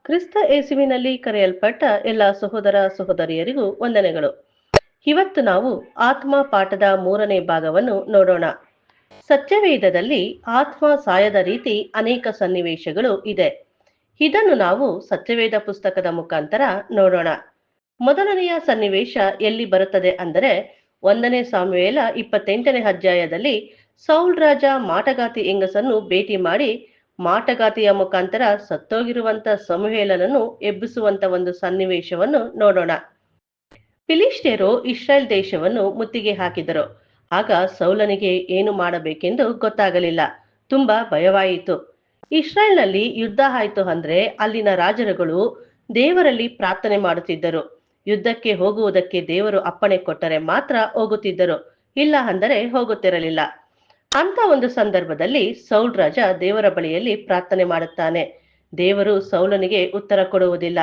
ಕ್ರಿಸ್ತ ಯೇಸುವಿನಲ್ಲಿ ಕರೆಯಲ್ಪಟ್ಟ ಎಲ್ಲ ಸಹೋದರ ಸಹೋದರಿಯರಿಗೂ ವಂದನೆಗಳು. ಇವತ್ತು ನಾವು ಆತ್ಮ ಪಾಠದ 3ನೇ ಭಾಗವನ್ನು ನೋಡೋಣ. ಸತ್ಯವೇದದಲ್ಲಿ ಆತ್ಮ ಸಾಯದ ರೀತಿ ಅನೇಕ ಸನ್ನಿವೇಶಗಳು ಇದೆ. ಇದನ್ನು ನಾವು ಸತ್ಯವೇದ ಪುಸ್ತಕದ ಮುಖಾಂತರ ನೋಡೋಣ. ಮೊದಲನೆಯ ಸನ್ನಿವೇಶ ಎಲ್ಲಿ ಬರುತ್ತದೆ ಅಂದರೆ 1ನೇ ಸಾಮುವೇಲ 28ನೇ ಅಧ್ಯಾಯದಲ್ಲಿ ಸೌಲ್ ರಾಜ ಮಾಟಗಾತಿ ಹೆಂಗಸನ್ನು ಭೇಟಿ ಮಾಡಿ ಮಾಟಗಾತಿಯ ಮುಖಾಂತರ ಸತ್ತೋಗಿರುವಂತ ಸಮುವೇಲನನ್ನು ಎಬ್ಬಿಸುವಂತ ಒಂದು ಸನ್ನಿವೇಶವನ್ನು ನೋಡೋಣ. ಫಿಲಿಷ್ಟಿಯರು ಇಸ್ರಾಯೇಲ್ ದೇಶವನ್ನು ಮುತ್ತಿಗೆ ಹಾಕಿದರು. ಆಗ ಸೌಲನಿಗೆ ಏನು ಮಾಡಬೇಕೆಂದು ಗೊತ್ತಾಗಲಿಲ್ಲ. ತುಂಬಾ ಭಯವಾಯಿತು. ಇಸ್ರಾಯೇಲ್ನಲ್ಲಿ ಯುದ್ಧ ಆಯ್ತು ಅಂದ್ರೆ ಅಲ್ಲಿನ ರಾಜರುಗಳು ದೇವರಲ್ಲಿ ಪ್ರಾರ್ಥನೆ ಮಾಡುತ್ತಿದ್ದರು. ಯುದ್ಧಕ್ಕೆ ಹೋಗುವುದಕ್ಕೆ ದೇವರು ಅಪ್ಪಣೆ ಕೊಟ್ಟರೆ ಮಾತ್ರ ಹೋಗುತ್ತಿದ್ದರು, ಇಲ್ಲ ಅಂದರೆ ಹೋಗುತ್ತಿರಲಿಲ್ಲ. ಅಂತ ಒಂದು ಸಂದರ್ಭದಲ್ಲಿ ಸೌಲ್ ರಾಜ ದೇವರ ಬಳಿಯಲ್ಲಿ ಪ್ರಾರ್ಥನೆ ಮಾಡುತ್ತಾನೆ. ದೇವರು ಸೌಲನಿಗೆ ಉತ್ತರ ಕೊಡುವುದಿಲ್ಲ.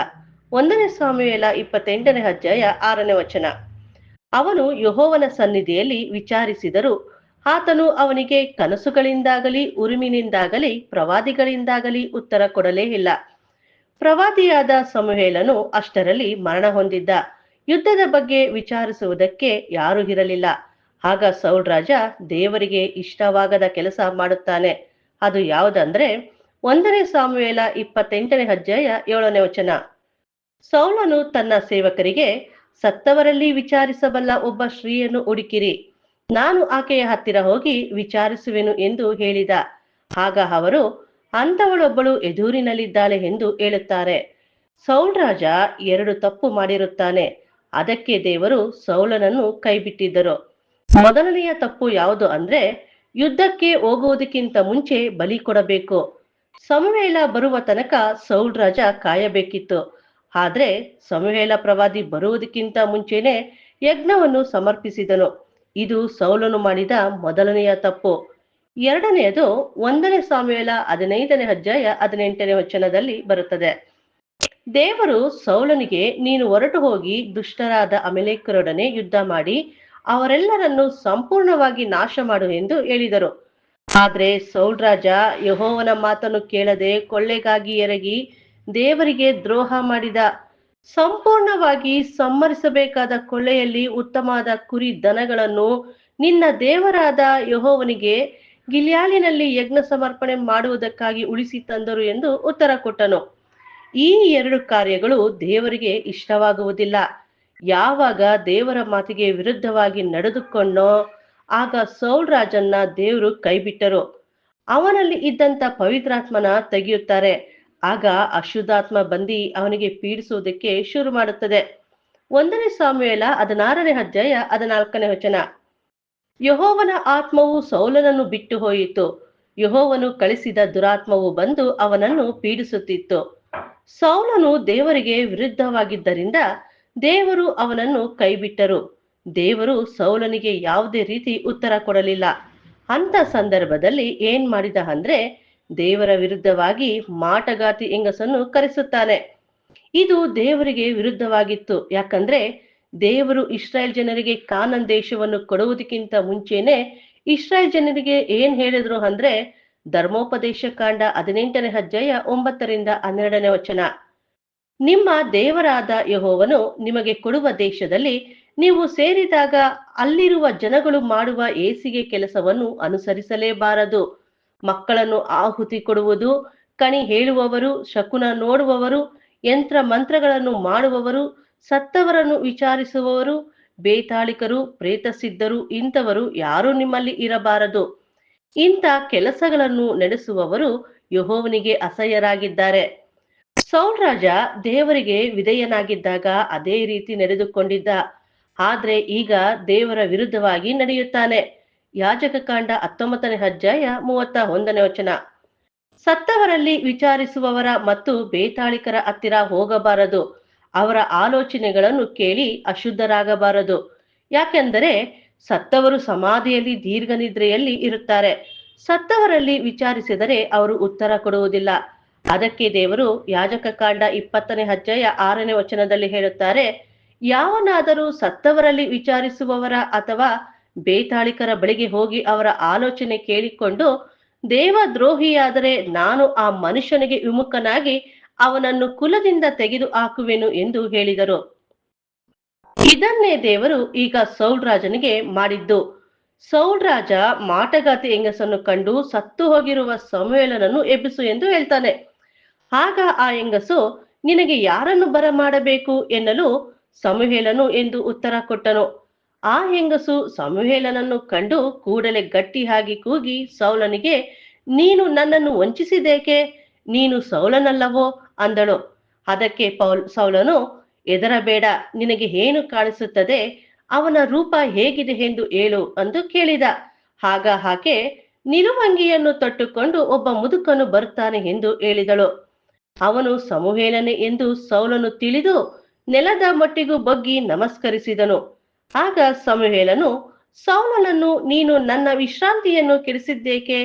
1ನೇ ಸಾಮುವೇಲ 28ನೇ ಅಧ್ಯಾಯ 6ನೇ ವಚನ. ಅವನು ಯೆಹೋವನ ಸನ್ನಿಧಿಯಲ್ಲಿ ವಿಚಾರಿಸಿದರು. ಆತನು ಅವನಿಗೆ ಕನಸುಗಳಿಂದಾಗಲಿ ಉರುಮಿನಿಂದಾಗಲಿ ಪ್ರವಾದಿಗಳಿಂದಾಗಲಿ ಉತ್ತರ ಕೊಡಲೇ ಇಲ್ಲ. ಪ್ರವಾದಿಯಾದ ಸಮುವೇಲನು ಅಷ್ಟರಲ್ಲಿ ಮರಣ ಹೊಂದಿದ್ದ. ಯುದ್ಧದ ಬಗ್ಗೆ ವಿಚಾರಿಸುವುದಕ್ಕೆ ಯಾರೂ ಇರಲಿಲ್ಲ. ಆಗ ಸೌಲ್ ರಾಜ ದೇವರಿಗೆ ಇಷ್ಟವಾಗದ ಕೆಲಸ ಮಾಡುತ್ತಾನೆ. ಅದು ಯಾವುದಂದ್ರೆ 1ನೇ ಸಾಮುವೇಲ 28ನೇ ಅಧ್ಯಾಯ 7ನೇ ವಚನ. ಸೌಲನು ತನ್ನ ಸೇವಕರಿಗೆ, ಸತ್ತವರಲ್ಲಿ ವಿಚಾರಿಸಬಲ್ಲ ಒಬ್ಬ ಸ್ತ್ರೀಯನ್ನು ಹುಡುಕಿರಿ, ನಾನು ಆಕೆಯ ಹತ್ತಿರ ಹೋಗಿ ವಿಚಾರಿಸುವೆನು ಎಂದು ಹೇಳಿದ. ಆಗ ಅವರು, ಅಂಥವಳೊಬ್ಬಳು ಎದುರಿನಲ್ಲಿದ್ದಾಳೆ ಎಂದು ಹೇಳುತ್ತಾರೆ. ಸೌಲ್ ರಾಜ 2 ತಪ್ಪು ಮಾಡಿರುತ್ತಾನೆ. ಅದಕ್ಕೆ ದೇವರು ಸೌಲನನ್ನು ಕೈಬಿಟ್ಟಿದ್ದರು. ಮೊದಲನೆಯ ತಪ್ಪು ಯಾವುದು ಅಂದ್ರೆ ಯುದ್ಧಕ್ಕೆ ಹೋಗುವುದಕ್ಕಿಂತ ಮುಂಚೆ ಬಲಿ ಕೊಡಬೇಕು. ಸಮುವೇಲ ಬರುವ ತನಕ ಸೌಲ್ ರಾಜ ಕಾಯಬೇಕಿತ್ತು. ಆದ್ರೆ ಸಮುವೇಲ ಪ್ರವಾದಿ ಬರುವುದಕ್ಕಿಂತ ಮುಂಚೆನೆ ಯಜ್ಞವನ್ನು ಸಮರ್ಪಿಸಿದನು. ಇದು ಸೌಲನು ಮಾಡಿದ ಮೊದಲನೆಯ ತಪ್ಪು. ಎರಡನೆಯದು 1ನೇ ಸಾಮುವೇಲ 15ನೇ ಅಧ್ಯಾಯ 18ನೇ ವಚನದಲ್ಲಿ ಬರುತ್ತದೆ. ದೇವರು ಸೌಲನಿಗೆ, ನೀನು ಹೊರಟು ಹೋಗಿ ದುಷ್ಟರಾದ ಅಮಲೇಕರೊಡನೆ ಯುದ್ಧ ಮಾಡಿ ಅವರೆಲ್ಲರನ್ನು ಸಂಪೂರ್ಣವಾಗಿ ನಾಶ ಮಾಡು ಎಂದು ಹೇಳಿದರು. ಆದ್ರೆ ಸೌಲ್ ರಾಜ ಯೆಹೋವನ ಮಾತನ್ನು ಕೇಳದೆ ಕೊಳ್ಳೆಗಾಗಿ ಎರಗಿ ದೇವರಿಗೆ ದ್ರೋಹ ಮಾಡಿದ. ಸಂಪೂರ್ಣವಾಗಿ ಸಂಹರಿಸಬೇಕಾದ ಕೊಳ್ಳೆಯಲ್ಲಿ ಉತ್ತಮವಾದ ಕುರಿ ದನಗಳನ್ನು ನಿನ್ನ ದೇವರಾದ ಯೆಹೋವನಿಗೆ ಗಿಲ್ಯಾಲಿನಲ್ಲಿ ಯಜ್ಞ ಸಮರ್ಪಣೆ ಮಾಡುವುದಕ್ಕಾಗಿ ಉಳಿಸಿ ತಂದರು ಎಂದು ಉತ್ತರ ಕೊಟ್ಟನು. ಈ 2 ಕಾರ್ಯಗಳು ದೇವರಿಗೆ ಇಷ್ಟವಾಗುವುದಿಲ್ಲ. ಯಾವಾಗ ದೇವರ ಮಾತಿಗೆ ವಿರುದ್ಧವಾಗಿ ನಡೆದುಕೊಂಡೋ ಆಗ ಸೌಲ್ ರಾಜನ್ನ ದೇವರು ಕೈಬಿಟ್ಟರು. ಅವನಲ್ಲಿ ಇದ್ದಂತ ಪವಿತ್ರಾತ್ಮನ ತೆಗೆಯುತ್ತಾರೆ. ಆಗ ಅಶುದ್ಧಾತ್ಮ ಬಂದಿ ಅವನಿಗೆ ಪೀಡಿಸುವುದಕ್ಕೆ ಶುರು ಮಾಡುತ್ತದೆ. 1ನೇ ಸಾಮುವೇಲ 16ನೇ ಅಧ್ಯಾಯ 14ನೇ ವಚನ. ಯೆಹೋವನ ಆತ್ಮವು ಸೌಲನನ್ನು ಬಿಟ್ಟು ಹೋಯಿತು. ಯೆಹೋವನು ಕಳಿಸಿದ ದುರಾತ್ಮವು ಬಂದು ಅವನನ್ನು ಪೀಡಿಸುತ್ತಿತ್ತು. ಸೌಲನು ದೇವರಿಗೆ ವಿರುದ್ಧವಾಗಿದ್ದರಿಂದ ದೇವರು ಅವನನ್ನು ಕೈಬಿಟ್ಟರು. ದೇವರು ಸೌಲನಿಗೆ ಯಾವುದೇ ರೀತಿ ಉತ್ತರ ಕೊಡಲಿಲ್ಲ. ಅಂತ ಸಂದರ್ಭದಲ್ಲಿ ಏನ್ ಮಾಡಿದ ಅಂದ್ರೆ ದೇವರ ವಿರುದ್ಧವಾಗಿ ಮಾಟಗಾತಿ ಹೆಂಗಸನ್ನು ಕರೆಸುತ್ತಾನೆ. ಇದು ದೇವರಿಗೆ ವಿರುದ್ಧವಾಗಿತ್ತು. ಯಾಕಂದ್ರೆ ದೇವರು ಇಸ್ರಾಯೇಲ್ ಜನರಿಗೆ ಕಾನಾನ್ ದೇಶವನ್ನು ಕೊಡುವುದಕ್ಕಿಂತ ಮುಂಚೆನೆ ಇಸ್ರಾಯೇಲ್ ಜನರಿಗೆ ಏನ್ ಹೇಳಿದ್ರು ಅಂದ್ರೆ ಧರ್ಮೋಪದೇಶ ಕಾಂಡ 18ನೇ ಅಧ್ಯಾಯ 9ರಿಂದ 12ನೇ ವಚನ. ನಿಮ್ಮ ದೇವರಾದ ಯೆಹೋವನು ನಿಮಗೆ ಕೊಡುವ ದೇಶದಲ್ಲಿ ನೀವು ಸೇರಿದಾಗ ಅಲ್ಲಿರುವ ಜನಗಳು ಮಾಡುವ ಹೇಸಿಗೆ ಕೆಲಸವನ್ನು ಅನುಸರಿಸಲೇಬಾರದು. ಮಕ್ಕಳನ್ನು ಆಹುತಿ ಕೊಡುವುದು, ಕಣಿ ಹೇಳುವವರು, ಶಕುನ ನೋಡುವವರು, ಯಂತ್ರ ಮಂತ್ರಗಳನ್ನು ಮಾಡುವವರು, ಸತ್ತವರನ್ನು ವಿಚಾರಿಸುವವರು, ಬೇತಾಳಿಕರು, ಪ್ರೇತಸಿದ್ಧರು ಇಂಥವರು ಯಾರೂ ನಿಮ್ಮಲ್ಲಿ ಇರಬಾರದು. ಇಂಥ ಕೆಲಸಗಳನ್ನು ನಡೆಸುವವರು ಯೆಹೋವನಿಗೆ ಅಸಹ್ಯರಾಗಿದ್ದಾರೆ. ಸೌಲ್ ರಾಜ ದೇವರಿಗೆ ವಿಧೇಯನಾಗಿದ್ದಾಗ ಅದೇ ರೀತಿ ನಡೆದುಕೊಂಡಿದ್ದ. ಆದ್ರೆ ಈಗ ದೇವರ ವಿರುದ್ಧವಾಗಿ ನಡೆಯುತ್ತಾನೆ. ಯಾಜಕ ಕಾಂಡ 19ನೇ ಅಧ್ಯಾಯ 31ನೇ ವಚನ. ಸತ್ತವರಲ್ಲಿ ವಿಚಾರಿಸುವವರ ಮತ್ತು ಬೇತಾಳಿಕರ ಹತ್ತಿರ ಹೋಗಬಾರದು. ಅವರ ಆಲೋಚನೆಗಳನ್ನು ಕೇಳಿ ಅಶುದ್ಧರಾಗಬಾರದು. ಯಾಕೆಂದರೆ ಸತ್ತವರು ಸಮಾಧಿಯಲ್ಲಿ ದೀರ್ಘ ನಿದ್ರೆಯಲ್ಲಿ ಇರುತ್ತಾರೆ. ಸತ್ತವರಲ್ಲಿ ವಿಚಾರಿಸಿದರೆ ಅವರು ಉತ್ತರ ಕೊಡುವುದಿಲ್ಲ. ಅದಕ್ಕೆ ದೇವರು ಯಾಜಕ ಕಾಂಡ 20ನೇ ಅಧ್ಯಾಯ 6ನೇ ವಚನದಲ್ಲಿ ಹೇಳುತ್ತಾರೆ, ಯಾವನಾದರೂ ಸತ್ತವರಲ್ಲಿ ವಿಚಾರಿಸುವವರ ಅಥವಾ ಬೇತಾಳಿಕರ ಬಳಿಗೆ ಹೋಗಿ ಅವರ ಆಲೋಚನೆ ಕೇಳಿಕೊಂಡು ದೇವದ್ರೋಹಿಯಾದರೆ ನಾನು ಆ ಮನುಷ್ಯನಿಗೆ ವಿಮುಖನಾಗಿ ಅವನನ್ನು ಕುಲದಿಂದ ತೆಗೆದು ಹಾಕುವೆನು ಎಂದು ಹೇಳಿದರು. ಇದನ್ನೇ ದೇವರು ಈಗ ಸೌಲ್ ರಾಜನಿಗೆ ಮಾಡಿದ್ದು. ಸೌಲ್ ರಾಜ ಮಾಟಗಾತಿ ಹೆಂಗಸನ್ನು ಕಂಡು ಸತ್ತು ಹೋಗಿರುವ ಸಮುವೇಲನನ್ನು ಎಬ್ಬಿಸು ಎಂದು ಹೇಳ್ತಾನೆ. ಆಗ ಆ ಹೆಂಗಸು, ನಿನಗೆ ಯಾರನ್ನು ಬರಮಾಡಬೇಕು ಎನ್ನಲು ಸಮುವೇಲನು ಎಂದು ಉತ್ತರ ಕೊಟ್ಟನು. ಆ ಹೆಂಗಸು ಸಮುವೇಲನನ್ನು ಕಂಡು ಕೂಡಲೇ ಗಟ್ಟಿಯಾಗಿ ಕೂಗಿ ಸೌಲನಿಗೆ, ನೀನು ನನ್ನನ್ನು ವಂಚಿಸಿದೇಕೆ? ನೀನು ಸೌಲನಲ್ಲವೋ ಅಂದಳು. ಅದಕ್ಕೆ ಸೌಲನು, ಹೆದರಬೇಡ, ನಿನಗೆ ಏನು ಕಾಣಿಸುತ್ತದೆ? ಅವನ ರೂಪ ಹೇಗಿದೆ ಎಂದು ಹೇಳು ಎಂದು ಕೇಳಿದ. ಆಗ ಆಕೆ, ನಿಲುವಂಗಿಯನ್ನು ತೊಟ್ಟುಕೊಂಡು ಒಬ್ಬ ಮುದುಕನು ಬರುತ್ತಾನೆ ಎಂದು ಹೇಳಿದಳು. ಅವನು ಸಮುವೇಲನೇ ಎಂದು ಸೌಲನು ತಿಳಿದು ನೆಲದ ಮಟ್ಟಿಗೂ ಬಗ್ಗಿ ನಮಸ್ಕರಿಸಿದನು. ಆಗ ಸಮುವೇಲನು ಸೌಲನನ್ನು, ನೀನು ನನ್ನ ವಿಶ್ರಾಂತಿಯನ್ನು ಕೆಡಿಸಿದ್ದೇಕೆ?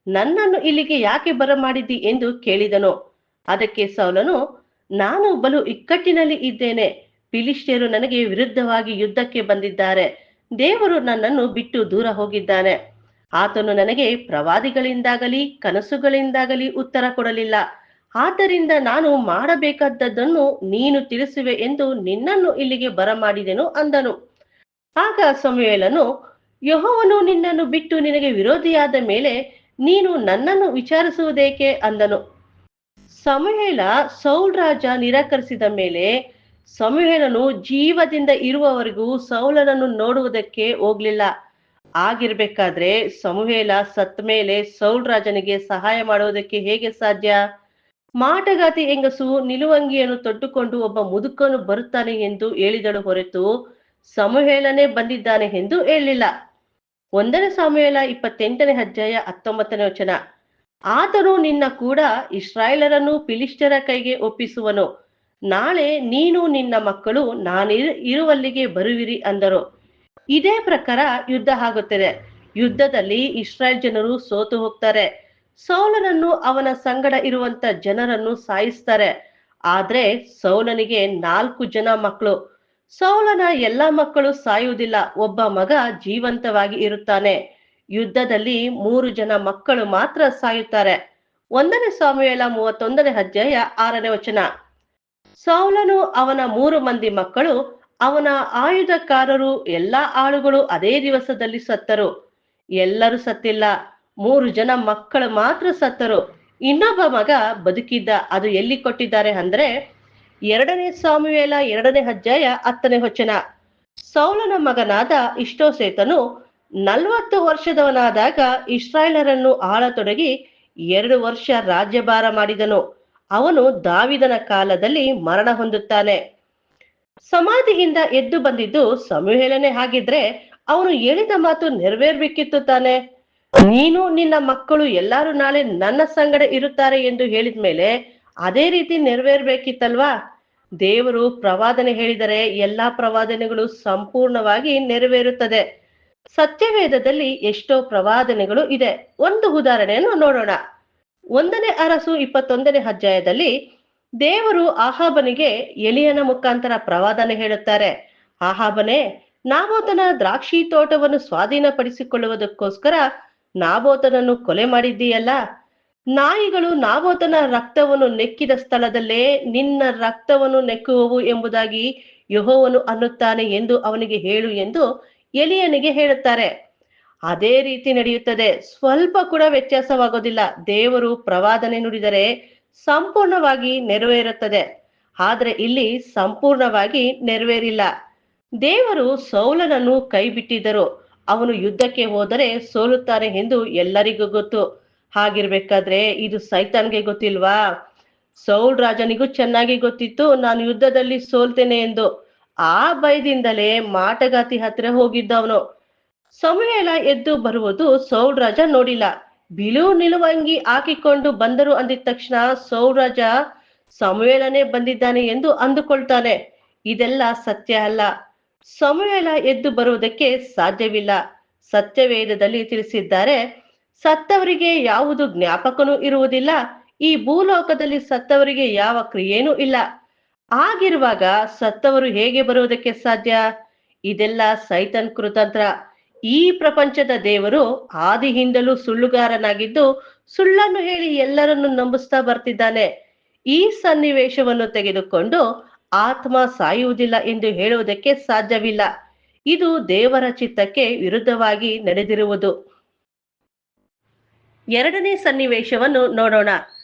ನನ್ನನ್ನು ಇಲ್ಲಿಗೆ ಯಾಕೆ ಬರಮಾಡಿದಿ ಎಂದು ಕೇಳಿದನು. ಅದಕ್ಕೆ ಸೌಲನು, ನಾನು ಬಲು ಇಕ್ಕಟ್ಟಿನಲ್ಲಿ ಇದ್ದೇನೆ. ಫಿಲಿಷ್ಟಿಯರು ನನಗೆ ವಿರುದ್ಧವಾಗಿ ಯುದ್ಧಕ್ಕೆ ಬಂದಿದ್ದಾರೆ. ದೇವರು ನನ್ನನ್ನು ಬಿಟ್ಟು ದೂರ ಹೋಗಿದ್ದಾನೆ. ಆತನು ನನಗೆ ಪ್ರವಾದಿಗಳಿಂದಾಗಲಿ ಕನಸುಗಳಿಂದಾಗಲಿ ಉತ್ತರ ಕೊಡಲಿಲ್ಲ. ಆದ್ದರಿಂದ ನಾನು ಮಾಡಬೇಕಾದದ್ದನ್ನು ನೀನು ತಿಳಿಸುವೆ ಎಂದು ನಿನ್ನನ್ನು ಇಲ್ಲಿಗೆ ಬರಮಾಡಿದೆನು ಅಂದನು. ಆಗ ಸಮುವೇಲನು, ಯೆಹೋವನು ನಿನ್ನನ್ನು ಬಿಟ್ಟು ನಿನಗೆ ವಿರೋಧಿಯಾದ ಮೇಲೆ ನೀನು ನನ್ನನ್ನು ವಿಚಾರಿಸುವುದೇಕೆ ಅಂದನು. ಸಮುವೇಲ ಸೌಲ್ ರಾಜ ನಿರಾಕರಿಸಿದ ಮೇಲೆ ಸಮುವೇಲನು ಜೀವದಿಂದ ಇರುವವರೆಗೂ ಸೌಲನನ್ನು ನೋಡುವುದಕ್ಕೆ ಹೋಗ್ಲಿಲ್ಲ. ಆಗಿರ್ಬೇಕಾದ್ರೆ ಸಮುವೇಲ ಸತ್ತ ಮೇಲೆ ಸೌಲ್ ರಾಜನಿಗೆ ಸಹಾಯ ಮಾಡುವುದಕ್ಕೆ ಹೇಗೆ ಸಾಧ್ಯ? ಮಾಟಗಾತಿ ಹೆಂಗಸು ನಿಲುವಂಗಿಯನ್ನು ತೊಟ್ಟುಕೊಂಡು ಒಬ್ಬ ಮುದುಕನು ಬರುತ್ತಾನೆ ಎಂದು ಹೇಳಿದಳು ಹೊರತು ಸಮುವೇಲನೇ ಬಂದಿದ್ದಾನೆ ಎಂದು ಹೇಳಿಲ್ಲ. 1 ಸಮುವೇಲ 28ನೇ ಅಧ್ಯಾಯ 19ನೇ ವಚನ. ಆತನು ನಿನ್ನ ಕೂಡ ಇಸ್ರಾಯೇಲರನ್ನು ಫಿಲಿಷ್ಟಿಯರ ಕೈಗೆ ಒಪ್ಪಿಸುವನು. ನಾಳೆ ನೀನು ನಿನ್ನ ಮಕ್ಕಳು ಇರುವಲ್ಲಿಗೆ ಬರುವಿರಿ ಅಂದರು. ಇದೇ ಪ್ರಕಾರ ಯುದ್ಧ ಆಗುತ್ತದೆ. ಯುದ್ಧದಲ್ಲಿ ಇಸ್ರಾಯೇಲ್ ಜನರು ಸೋತು ಹೋಗ್ತಾರೆ. ಸೌಲನನ್ನು ಅವನ ಸಂಗಡ ಇರುವಂತ ಜನರನ್ನು ಸಾಯಿಸ್ತಾರೆ. ಆದ್ರೆ ಸೌಲನಿಗೆ 4 ಜನ ಮಕ್ಕಳು. ಸೌಲನ ಎಲ್ಲಾ ಮಕ್ಕಳು ಸಾಯುವುದಿಲ್ಲ, ಒಬ್ಬ ಮಗ ಜೀವಂತವಾಗಿ ಇರುತ್ತಾನೆ. ಯುದ್ಧದಲ್ಲಿ 3 ಜನ ಮಕ್ಕಳು ಮಾತ್ರ ಸಾಯುತ್ತಾರೆ. 1 ಸಮುವೇಲ 31ನೇ ಅಧ್ಯಾಯ 6ನೇ ವಚನ. ಸೌಲನು ಅವನ 3 ಮಂದಿ ಮಕ್ಕಳು, ಅವನ ಆಯುಧಕಾರರು, ಎಲ್ಲಾ ಆಳುಗಳು ಅದೇ ದಿವಸದಲ್ಲಿ ಸತ್ತರು. ಎಲ್ಲರೂ ಸತ್ತಿಲ್ಲ, 3 ಜನ ಮಕ್ಕಳು ಮಾತ್ರ ಸತ್ತರು. ಇನ್ನೊಬ್ಬ ಮಗ ಬದುಕಿದ್ದ. ಅದು ಎಲ್ಲಿ ಕೊಟ್ಟಿದ್ದಾರೆ ಅಂದ್ರೆ 2 ಸಮುವೇಲ 2ನೇ ಅಧ್ಯಾಯ 10ನೇ ವಚನ. ಸೌಲನ ಮಗನಾದ ಇಷ್ಟೋಸೇತನು 40 ವರ್ಷದವನಾದಾಗ ಇಸ್ರಾಯೇಲರನ್ನು ಆಳತೊಡಗಿ 2 ವರ್ಷ ರಾಜ್ಯಭಾರ ಮಾಡಿದನು. ಅವನು ದಾವಿದನ ಕಾಲದಲ್ಲಿ ಮರಣ ಹೊಂದುತ್ತಾನೆ. ಸಮಾಧಿಯಿಂದ ಎದ್ದು ಬಂದಿದ್ದು ಸಮುವೇಲನೇ ಆಗಿದ್ರೆ ಅವನು ಹೇಳಿದ ಮಾತು ನೆರವೇರ್ಬೇಕಿತ್ತು ತಾನೆ. ನೀನು ನಿನ್ನ ಮಕ್ಕಳು ಎಲ್ಲಾರು ನಾಳೆ ನನ್ನ ಸಂಗಡ ಇರುತ್ತಾರೆ ಎಂದು ಹೇಳಿದ್ಮೇಲೆ ಅದೇ ರೀತಿ ನೆರವೇರ್ಬೇಕಿತ್ತಲ್ವಾ? ದೇವರು ಪ್ರವಾದನೆ ಹೇಳಿದರೆ ಎಲ್ಲಾ ಪ್ರವಾದನೆಗಳು ಸಂಪೂರ್ಣವಾಗಿ ನೆರವೇರುತ್ತದೆ. ಸತ್ಯವೇದದಲ್ಲಿ ಎಷ್ಟೋ ಪ್ರವಾದನೆಗಳು ಇದೆ. ಒಂದು ಉದಾಹರಣೆಯನ್ನು ನೋಡೋಣ. 1ನೇ ಅರಸು 21ನೇ ಅಧ್ಯಾಯದಲ್ಲಿ ದೇವರು ಆಹಾಬನಿಗೆ ಎಲಿಯನ ಮುಖಾಂತರ ಪ್ರವಾದನೆ ಹೇಳುತ್ತಾರೆ. ಆಹಾಬನೇ, ನಾಬೋತನ ದ್ರಾಕ್ಷಿ ತೋಟವನ್ನು ಸ್ವಾಧೀನಪಡಿಸಿಕೊಳ್ಳುವುದಕ್ಕೋಸ್ಕರ ನಾಬೋತನನ್ನು ಕೊಲೆ ಮಾಡಿದ್ದೀಯಲ್ಲ. ನಾಯಿಗಳು ನಾಬೋತನ ರಕ್ತವನ್ನು ನೆಕ್ಕಿದ ಸ್ಥಳದಲ್ಲೇ ನಿನ್ನ ರಕ್ತವನ್ನು ನೆಕ್ಕುವವು ಎಂಬುದಾಗಿ ಯೆಹೋವನು ಅನ್ನುತ್ತಾನೆ ಎಂದು ಅವನಿಗೆ ಹೇಳು ಎಂದು ಎಲಿಯನಿಗೆ ಹೇಳುತ್ತಾರೆ. ಅದೇ ರೀತಿ ನಡೆಯುತ್ತದೆ. ಸ್ವಲ್ಪ ಕೂಡ ವ್ಯತ್ಯಾಸವಾಗೋದಿಲ್ಲ. ದೇವರು ಪ್ರವಾದನೆ ನುಡಿದರೆ ಸಂಪೂರ್ಣವಾಗಿ ನೆರವೇರುತ್ತದೆ. ಆದ್ರೆ ಇಲ್ಲಿ ಸಂಪೂರ್ಣವಾಗಿ ನೆರವೇರಿಲ್ಲ. ದೇವರು ಸೌಲನನ್ನು ಕೈ ಬಿಟ್ಟಿದ್ದರು. ಅವನು ಯುದ್ಧಕ್ಕೆ ಹೋದರೆ ಸೋಲುತ್ತಾನೆ ಎಂದು ಎಲ್ಲರಿಗೂ ಗೊತ್ತು. ಹಾಗಿರ್ಬೇಕಾದ್ರೆ ಇದು ಸೈತಾನ್ಗೆ ಗೊತ್ತಿಲ್ವಾ? ಸೌಲ್ ರಾಜನಿಗೂ ಚೆನ್ನಾಗಿ ಗೊತ್ತಿತ್ತು ನಾನು ಯುದ್ಧದಲ್ಲಿ ಸೋಲ್ತೇನೆ ಎಂದು. ಆ ಭಯದಿಂದಲೇ ಮಾಟಗಾತಿ ಹತ್ರ ಹೋಗಿದ್ದವನು. ಸಮುವೇಲ ಎದ್ದು ಬರುವುದು ಸೌಲ್ ರಾಜ ನೋಡಿಲ್ಲ. ಬಿಳು ನಿಲುವಂಗಿ ಹಾಕಿಕೊಂಡು ಬಂದರು ಅಂದಿದ ತಕ್ಷಣ ಸೌಲ್ ರಾಜ ಸಮುವೇಲನೇ ಬಂದಿದ್ದಾನೆ ಎಂದು ಅಂದುಕೊಳ್ತಾನೆ. ಇದೆಲ್ಲ ಸತ್ಯ ಅಲ್ಲ. ಸಮುವೇಲ ಎದ್ದು ಬರುವುದಕ್ಕೆ ಸಾಧ್ಯವಿಲ್ಲ. ಸತ್ಯವೇದದಲ್ಲಿ ತಿಳಿಸಿದ್ದಾರೆ, ಸತ್ತವರಿಗೆ ಯಾವುದು ಜ್ಞಾಪಕನೂ ಇರುವುದಿಲ್ಲ, ಈ ಭೂಲೋಕದಲ್ಲಿ ಸತ್ತವರಿಗೆ ಯಾವ ಕ್ರಿಯೆನೂ ಇಲ್ಲ. ಆಗಿರುವಾಗ ಸತ್ತವರು ಹೇಗೆ ಬರುವುದಕ್ಕೆ ಸಾಧ್ಯ? ಇದೆಲ್ಲ ಸೈತಾನ್ ಕುತಂತ್ರ. ಈ ಪ್ರಪಂಚದ ದೇವರು ಆದಿಯಿಂದಲೂ ಸುಳ್ಳುಗಾರನಾಗಿದ್ದು ಸುಳ್ಳನ್ನು ಹೇಳಿ ಎಲ್ಲರನ್ನು ನಂಬಿಸ್ತಾ ಬರ್ತಿದ್ದಾನೆ. ಈ ಸನ್ನಿವೇಶವನ್ನು ತೆಗೆದುಕೊಂಡು ಆತ್ಮ ಸಾಯುವುದಿಲ್ಲ ಎಂದು ಹೇಳುವುದಕ್ಕೆ ಸಾಧ್ಯವಿಲ್ಲ. ಇದು ದೇವರ ಚಿತ್ತಕ್ಕೆ ವಿರುದ್ಧವಾಗಿ ನಡೆದಿರುವುದು. ಎರಡನೇ ಸನ್ನಿವೇಶವನ್ನು ನೋಡೋಣ.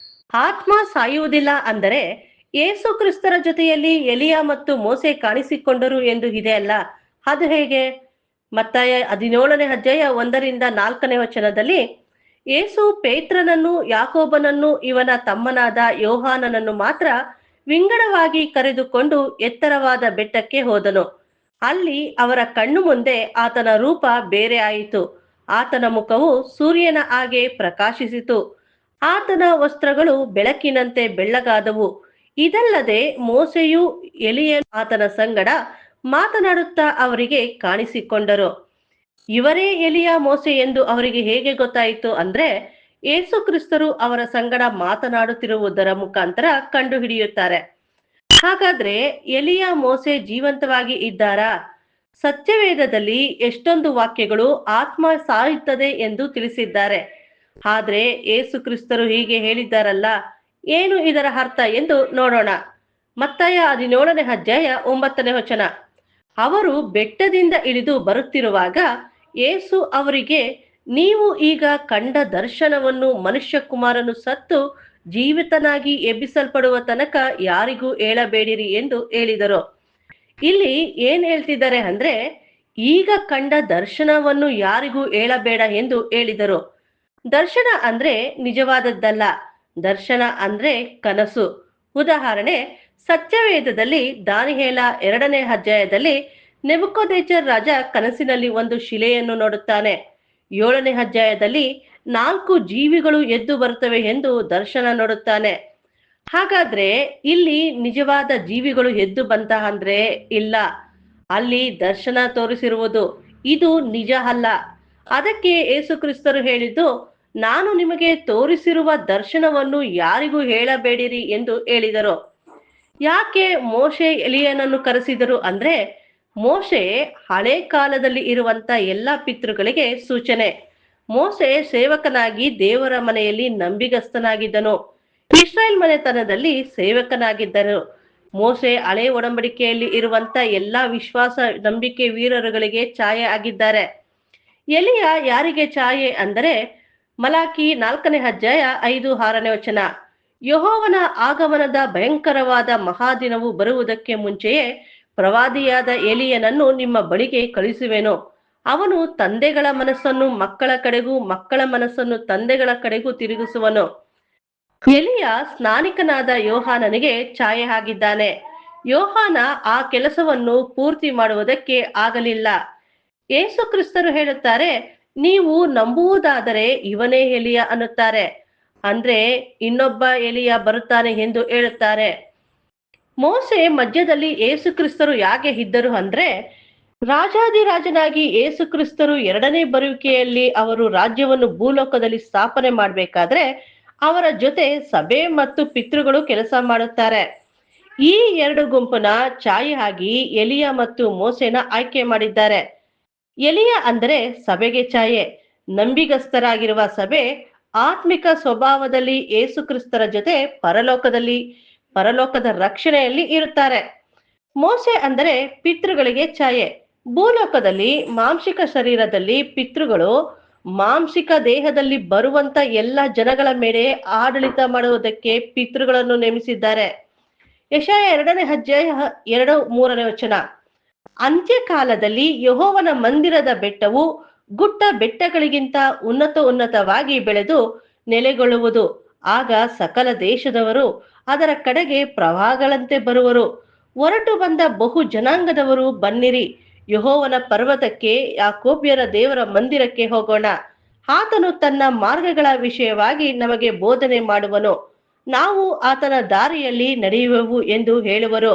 ಆತ್ಮ ಸಾಯುವುದಿಲ್ಲ ಅಂದರೆ ಯೇಸು ಕ್ರಿಸ್ತರ ಜೊತೆಯಲ್ಲಿ ಎಲಿಯ ಮತ್ತು ಮೋಸೆ ಕಾಣಿಸಿಕೊಂಡರು ಎಂದು ಇದೆ ಅಲ್ಲ, ಅದು ಹೇಗೆ? ಮತ್ತಾಯ 17ನೇ ಅಧ್ಯಾಯ 1-4 ವಚನದಲ್ಲಿ ಯೇಸು ಪೇತ್ರನನ್ನು, ಯಾಕೋಬನನ್ನು, ಇವನ ತಮ್ಮನಾದ ಯೋಹಾನನನ್ನು ಮಾತ್ರ ವಿಂಗಡವಾಗಿ ಕರೆದುಕೊಂಡು ಎತ್ತರವಾದ ಬೆಟ್ಟಕ್ಕೆ ಹೋದನು. ಅಲ್ಲಿ ಅವರ ಕಣ್ಣು ಮುಂದೆ ಆತನ ರೂಪ ಬೇರೆ ಆಯಿತು. ಆತನ ಮುಖವು ಸೂರ್ಯನ ಹಾಗೆ ಪ್ರಕಾಶಿಸಿತು. ಆತನ ವಸ್ತ್ರಗಳು ಬೆಳಕಿನಂತೆ ಬೆಳ್ಳಗಾದವು. ಇದಲ್ಲದೆ ಮೋಸೆಯು ಎಲಿಯನು ಆತನ ಸಂಗಡ ಮಾತನಾಡುತ್ತಾ ಅವರಿಗೆ ಕಾಣಿಸಿಕೊಂಡರು. ಇವರೇ ಎಲಿಯ, ಮೋಸೆ ಎಂದು ಅವರಿಗೆ ಹೇಗೆ ಗೊತ್ತಾಯಿತು ಅಂದ್ರೆ ಯೇಸು ಕ್ರಿಸ್ತರು ಅವರ ಸಂಗಡ ಮಾತನಾಡುತ್ತಿರುವುದರ ಮುಖಾಂತರ ಕಂಡು ಹಿಡಿಯುತ್ತಾರೆ. ಹಾಗಾದ್ರೆ ಎಲಿಯ, ಮೋಸೆ ಜೀವಂತವಾಗಿ ಇದ್ದಾರಾ? ಸತ್ಯವೇದದಲ್ಲಿ ಎಷ್ಟೊಂದು ವಾಕ್ಯಗಳು ಆತ್ಮ ಸಾಯುತ್ತದೆ ಎಂದು ತಿಳಿಸಿದ್ದಾರೆ. ಆದ್ರೆ ಯೇಸು ಕ್ರಿಸ್ತರು ಹೀಗೆ ಹೇಳಿದ್ದಾರಲ್ಲ, ಏನು ಇದರ ಅರ್ಥ ಎಂದು ನೋಡೋಣ. ಮತ್ತಾಯ 17ನೇ ಅಧ್ಯಾಯ 9ನೇ ವಚನ. ಅವರು ಬೆಟ್ಟದಿಂದ ಇಳಿದು ಬರುತ್ತಿರುವಾಗ ಯೇಸು ಅವರಿಗೆ, ನೀವು ಈಗ ಕಂಡ ದರ್ಶನವನ್ನು ಮನುಷ್ಯಕುಮಾರನು ಸತ್ತು ಜೀವಿತನಾಗಿ ಎಬ್ಬಿಸಲ್ಪಡುವ ತನಕ ಯಾರಿಗೂ ಹೇಳಬೇಡಿರಿ ಎಂದು ಹೇಳಿದರು. ಇಲ್ಲಿ ಏನ್ ಹೇಳ್ತಿದ್ದಾರೆ ಅಂದ್ರೆ, ಈಗ ಕಂಡ ದರ್ಶನವನ್ನು ಯಾರಿಗೂ ಹೇಳಬೇಡ ಎಂದು ಹೇಳಿದರು. ದರ್ಶನ ಅಂದ್ರೆ ನಿಜವಾದದ್ದಲ್ಲ, ದರ್ಶನ ಅಂದ್ರೆ ಕನಸು. ಉದಾಹರಣೆ, ಸತ್ಯವೇದದಲ್ಲಿ ದಾನಿಯೇಲ 2ನೇ ಅಧ್ಯಾಯದಲ್ಲಿ ನೆಬೂಕದ್ನೆಚ್ಚರ್ ರಾಜ ಕನಸಿನಲ್ಲಿ ಒಂದು ಶಿಲೆಯನ್ನು ನೋಡುತ್ತಾನೆ. 7ನೇ ಅಧ್ಯಾಯದಲ್ಲಿ 4 ಜೀವಿಗಳು ಎದ್ದು ಬರುತ್ತವೆ ಎಂದು ದರ್ಶನ ನೋಡುತ್ತಾನೆ. ಹಾಗಾದ್ರೆ ಇಲ್ಲಿ ನಿಜವಾದ ಜೀವಿಗಳು ಎದ್ದು ಬಂತ ಅಂದ್ರೆ ಇಲ್ಲ, ಅಲ್ಲಿ ದರ್ಶನ ತೋರಿಸಿರುವುದು. ಇದು ನಿಜ ಅಲ್ಲ. ಅದಕ್ಕೆ ಯೇಸು ಕ್ರಿಸ್ತರು ಹೇಳಿದ್ದು, ನಾನು ನಿಮಗೆ ತೋರಿಸಿರುವ ದರ್ಶನವನ್ನು ಯಾರಿಗೂ ಹೇಳಬೇಡಿರಿ ಎಂದು ಹೇಳಿದರು. ಯಾಕೆ ಮೋಶೆ ಎಲಿಯನನ್ನು ಕರೆಸಿದರು ಅಂದ್ರೆ, ಮೋಶೆ ಹಳೆ ಕಾಲದಲ್ಲಿ ಇರುವಂತ ಎಲ್ಲಾ ಪಿತೃಗಳಿಗೆ ಸೂಚನೆ. ಮೋಶೆ ಸೇವಕನಾಗಿ ದೇವರ ಮನೆಯಲ್ಲಿ ನಂಬಿಗಸ್ತನಾಗಿದ್ದನು. ಇಸ್ರಾಯೇಲ್ ಮನೆತನದಲ್ಲಿ ಸೇವಕನಾಗಿದ್ದನು. ಮೋಶೆ ಹಳೆ ಒಡಂಬಡಿಕೆಯಲ್ಲಿ ಇರುವಂತ ಎಲ್ಲಾ ವಿಶ್ವಾಸ ನಂಬಿಕೆ ವೀರರುಗಳಿಗೆ ಛಾಯೆ ಆಗಿದ್ದಾರೆ. ಎಲಿಯ ಯಾರಿಗೆ ಛಾಯೆ ಅಂದರೆ, ಮಲಾಕಿ 4ನೇ ಅಧ್ಯಾಯ 5-6ನೇ ವಚನ. ಯೆಹೋವನ ಆಗಮನದ ಭಯಂಕರವಾದ ಮಹಾದಿನವು ಬರುವುದಕ್ಕೆ ಮುಂಚೆಯೇ ಪ್ರವಾದಿಯಾದ ಎಲಿಯನನ್ನು ನಿಮ್ಮ ಬಳಿಗೆ ಕಳುಹಿಸುವೆನು. ಅವನು ತಂದೆಗಳ ಮನಸ್ಸನ್ನು ಮಕ್ಕಳ ಕಡೆಗೂ, ಮಕ್ಕಳ ಮನಸ್ಸನ್ನು ತಂದೆಗಳ ಕಡೆಗೂ ತಿರುಗಿಸುವನು. ಎಲಿಯ ಸ್ನಾನಿಕನಾದ ಯೋಹಾನನಿಗೆ ಛಾಯೆ ಆಗಿದ್ದಾನೆ. ಯೋಹಾನ ಆ ಕೆಲಸವನ್ನು ಪೂರ್ತಿ ಮಾಡುವುದಕ್ಕೆ ಆಗಲಿಲ್ಲ. ಯೇಸು ಕ್ರಿಸ್ತರು ಹೇಳುತ್ತಾರೆ, ನೀವು ನಂಬುವುದಾದರೆ ಇವನೇ ಎಲಿಯ ಅನ್ನುತ್ತಾರೆ. ಅಂದ್ರೆ ಇನ್ನೊಬ್ಬ ಎಲಿಯ ಬರುತ್ತಾನೆ ಎಂದು ಹೇಳುತ್ತಾರೆ. ಮೋಸೆ ಮಧ್ಯದಲ್ಲಿ ಯೇಸು ಕ್ರಿಸ್ತರು ಯಾಕೆ ಇದ್ದರು ಅಂದ್ರೆ, ರಾಜಾದಿರಾಜನಾಗಿ ಯೇಸು ಕ್ರಿಸ್ತರು 2ನೇ ಬರುವಿಕೆಯಲ್ಲಿ ಅವರು ರಾಜ್ಯವನ್ನು ಭೂಲೋಕದಲ್ಲಿ ಸ್ಥಾಪನೆ ಮಾಡಬೇಕಾದ್ರೆ ಅವರ ಜೊತೆ ಸಭೆ ಮತ್ತು ಪಿತೃಗಳು ಕೆಲಸ ಮಾಡುತ್ತಾರೆ. ಈ 2 ಗುಂಪುನ ಛಾಯೆ ಆಗಿ ಎಲಿಯ ಮತ್ತು ಮೋಸೆನ ಆಯ್ಕೆ ಮಾಡಿದ್ದಾರೆ. ಎಲಿಯ ಅಂದರೆ ಸಭೆಗೆ ಛಾಯೆ. ನಂಬಿಗಸ್ತರಾಗಿರುವ ಸಭೆ ಆತ್ಮಿಕ ಸ್ವಭಾವದಲ್ಲಿ ಯೇಸು ಕ್ರಿಸ್ತರ ಜೊತೆ ಪರಲೋಕದ ರಕ್ಷಣೆಯಲ್ಲಿ ಇರುತ್ತಾರೆ. ಮೋಸೆ ಅಂದರೆ ಪಿತೃಗಳಿಗೆ ಛಾಯೆ. ಭೂಲೋಕದಲ್ಲಿ ಮಾಂಸಿಕ ಶರೀರದಲ್ಲಿ ಪಿತೃಗಳು ಮಾಂಸಿಕ ದೇಹದಲ್ಲಿ ಬರುವಂತ ಎಲ್ಲ ಜನಗಳ ಮೇಲೆ ಆಡಳಿತ ಮಾಡುವುದಕ್ಕೆ ಪಿತೃಗಳನ್ನು ನೇಮಿಸಿದ್ದಾರೆ. ಯೆಶಾಯ 2ನೇ ಅಧ್ಯಾಯ 2-3ನೇ ವಚನ. ಅಂತ್ಯಕಾಲದಲ್ಲಿ ಯೆಹೋವನ ಮಂದಿರದ ಬೆಟ್ಟವು ಗುಡ್ಡ ಬೆಟ್ಟಗಳಿಗಿಂತ ಉನ್ನತವಾಗಿ ಬೆಳೆದು ನೆಲೆಗೊಳ್ಳುವುದು. ಆಗ ಸಕಲ ದೇಶದವರು ಅದರ ಕಡೆಗೆ ಪ್ರವಾಹಗಳಂತೆ ಬರುವರು. ಹೊರಟು ಬಂದ ಬಹು ಜನಾಂಗದವರು, ಬನ್ನಿರಿ, ಯೆಹೋವನ ಪರ್ವತಕ್ಕೆ, ಯಾಕೋಬ್ಯರ ದೇವರ ಮಂದಿರಕ್ಕೆ ಹೋಗೋಣ. ಆತನು ತನ್ನ ಮಾರ್ಗಗಳ ವಿಷಯವಾಗಿ ನಮಗೆ ಬೋಧನೆ ಮಾಡುವನು. ನಾವು ಆತನ ದಾರಿಯಲ್ಲಿ ನಡೆಯುವೆವು ಎಂದು ಹೇಳುವರು.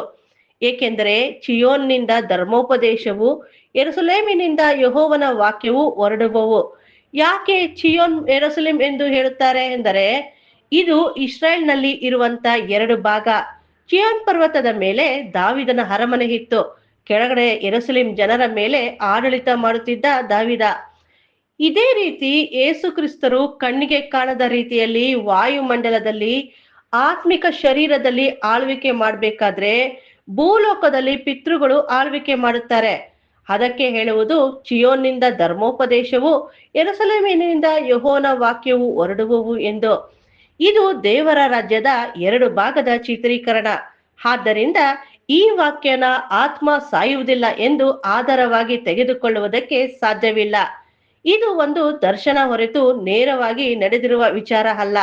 ಏಕೆಂದರೆ ಚಿಯೋನ್ನಿಂದ ಧರ್ಮೋಪದೇಶವು, ಯೆರೂಸಲೇಮಿನಿಂದ ಯೆಹೋವನ ವಾಕ್ಯವು ಹೊರಡುವವು. ಯಾಕೆ ಚಿಯೋನ್, ಯೆರೂಸಲೇಮ್ ಎಂದು ಹೇಳುತ್ತಾರೆ ಎಂದರೆ, ಇದು ಇಸ್ರಾಯೇಲ್ನಲ್ಲಿ ಇರುವಂತ 2 ಭಾಗ. ಚಿಯೋನ್ ಪರ್ವತದ ಮೇಲೆ ದಾವಿದನ ಅರಮನೆ ಇತ್ತು. ಕೆಳಗಡೆ ಯೆರೂಸಲೇಮ್ ಜನರ ಮೇಲೆ ಆಡಳಿತ ಮಾಡುತ್ತಿದ್ದ ದಾವಿದ. ಇದೇ ರೀತಿ ಯೇಸು ಕ್ರಿಸ್ತರು ಕಣ್ಣಿಗೆ ಕಾಣದ ರೀತಿಯಲ್ಲಿ ವಾಯುಮಂಡಲದಲ್ಲಿ ಆತ್ಮಿಕ ಶರೀರದಲ್ಲಿ ಆಳ್ವಿಕೆ ಮಾಡ್ಬೇಕಾದ್ರೆ ಭೂಲೋಕದಲ್ಲಿ ಪಿತೃಗಳು ಆಳ್ವಿಕೆ ಮಾಡುತ್ತಾರೆ. ಅದಕ್ಕೆ ಹೇಳುವುದು, ಚಿಯೋನ್ನಿಂದ ಧರ್ಮೋಪದೇಶವು, ಯೆರೂಸಲೇಮಿನಿಂದ ಯೆಹೋವನ ವಾಕ್ಯವು ಹೊರಡುವವು ಎಂದು. ಇದು ದೇವರ ರಾಜ್ಯದ 2 ಭಾಗದ ಚಿತ್ರೀಕರಣ. ಆದ್ದರಿಂದ ಈ ವಾಕ್ಯನ ಆತ್ಮ ಸಾಯುವುದಿಲ್ಲ ಎಂದು ಆಧಾರವಾಗಿ ತೆಗೆದುಕೊಳ್ಳುವುದಕ್ಕೆ ಸಾಧ್ಯವಿಲ್ಲ. ಇದು ಒಂದು ದರ್ಶನ ಹೊರತು ನೇರವಾಗಿ ನಡೆದಿರುವ ವಿಚಾರ ಅಲ್ಲ.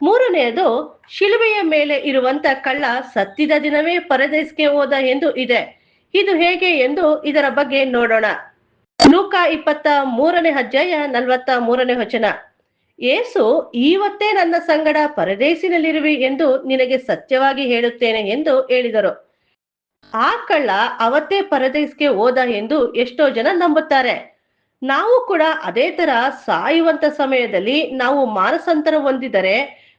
ಮೂರನೆಯದು, ಶಿಲುಬೆಯ ಮೇಲೆ ಇರುವಂತ ಕಳ್ಳ ಸತ್ತಿದ ದಿನವೇ ಪರದೇಶಕ್ಕೆ ಹೋದ ಎಂದು ಇದೆ. ಇದು ಹೇಗೆ ಎಂದು ಇದರ ಬಗ್ಗೆ ನೋಡೋಣ. ಲೂಕ 23ನೇ ಅಧ್ಯಾಯ 43ನೇ ವಚನ. ಯೇಸು, ಇವತ್ತೇ ನನ್ನ ಸಂಗಡ ಪರದೇಶಿನಲ್ಲಿರುವಿ ಎಂದು ನಿನಗೆ ಸತ್ಯವಾಗಿ ಹೇಳುತ್ತೇನೆ ಎಂದು ಹೇಳಿದರು. ಆ ಕಳ್ಳ ಅವತ್ತೇ ಪರದೇಶಕ್ಕೆ ಹೋದ ಎಂದು ಎಷ್ಟೋ ಜನ ನಂಬುತ್ತಾರೆ. ನಾವು ಕೂಡ ಅದೇ ತರ ಸಾಯುವಂತ ಸಮಯದಲ್ಲಿ ನಾವು ಮಾನಸಾಂತರ ಹೊಂದಿದರೆ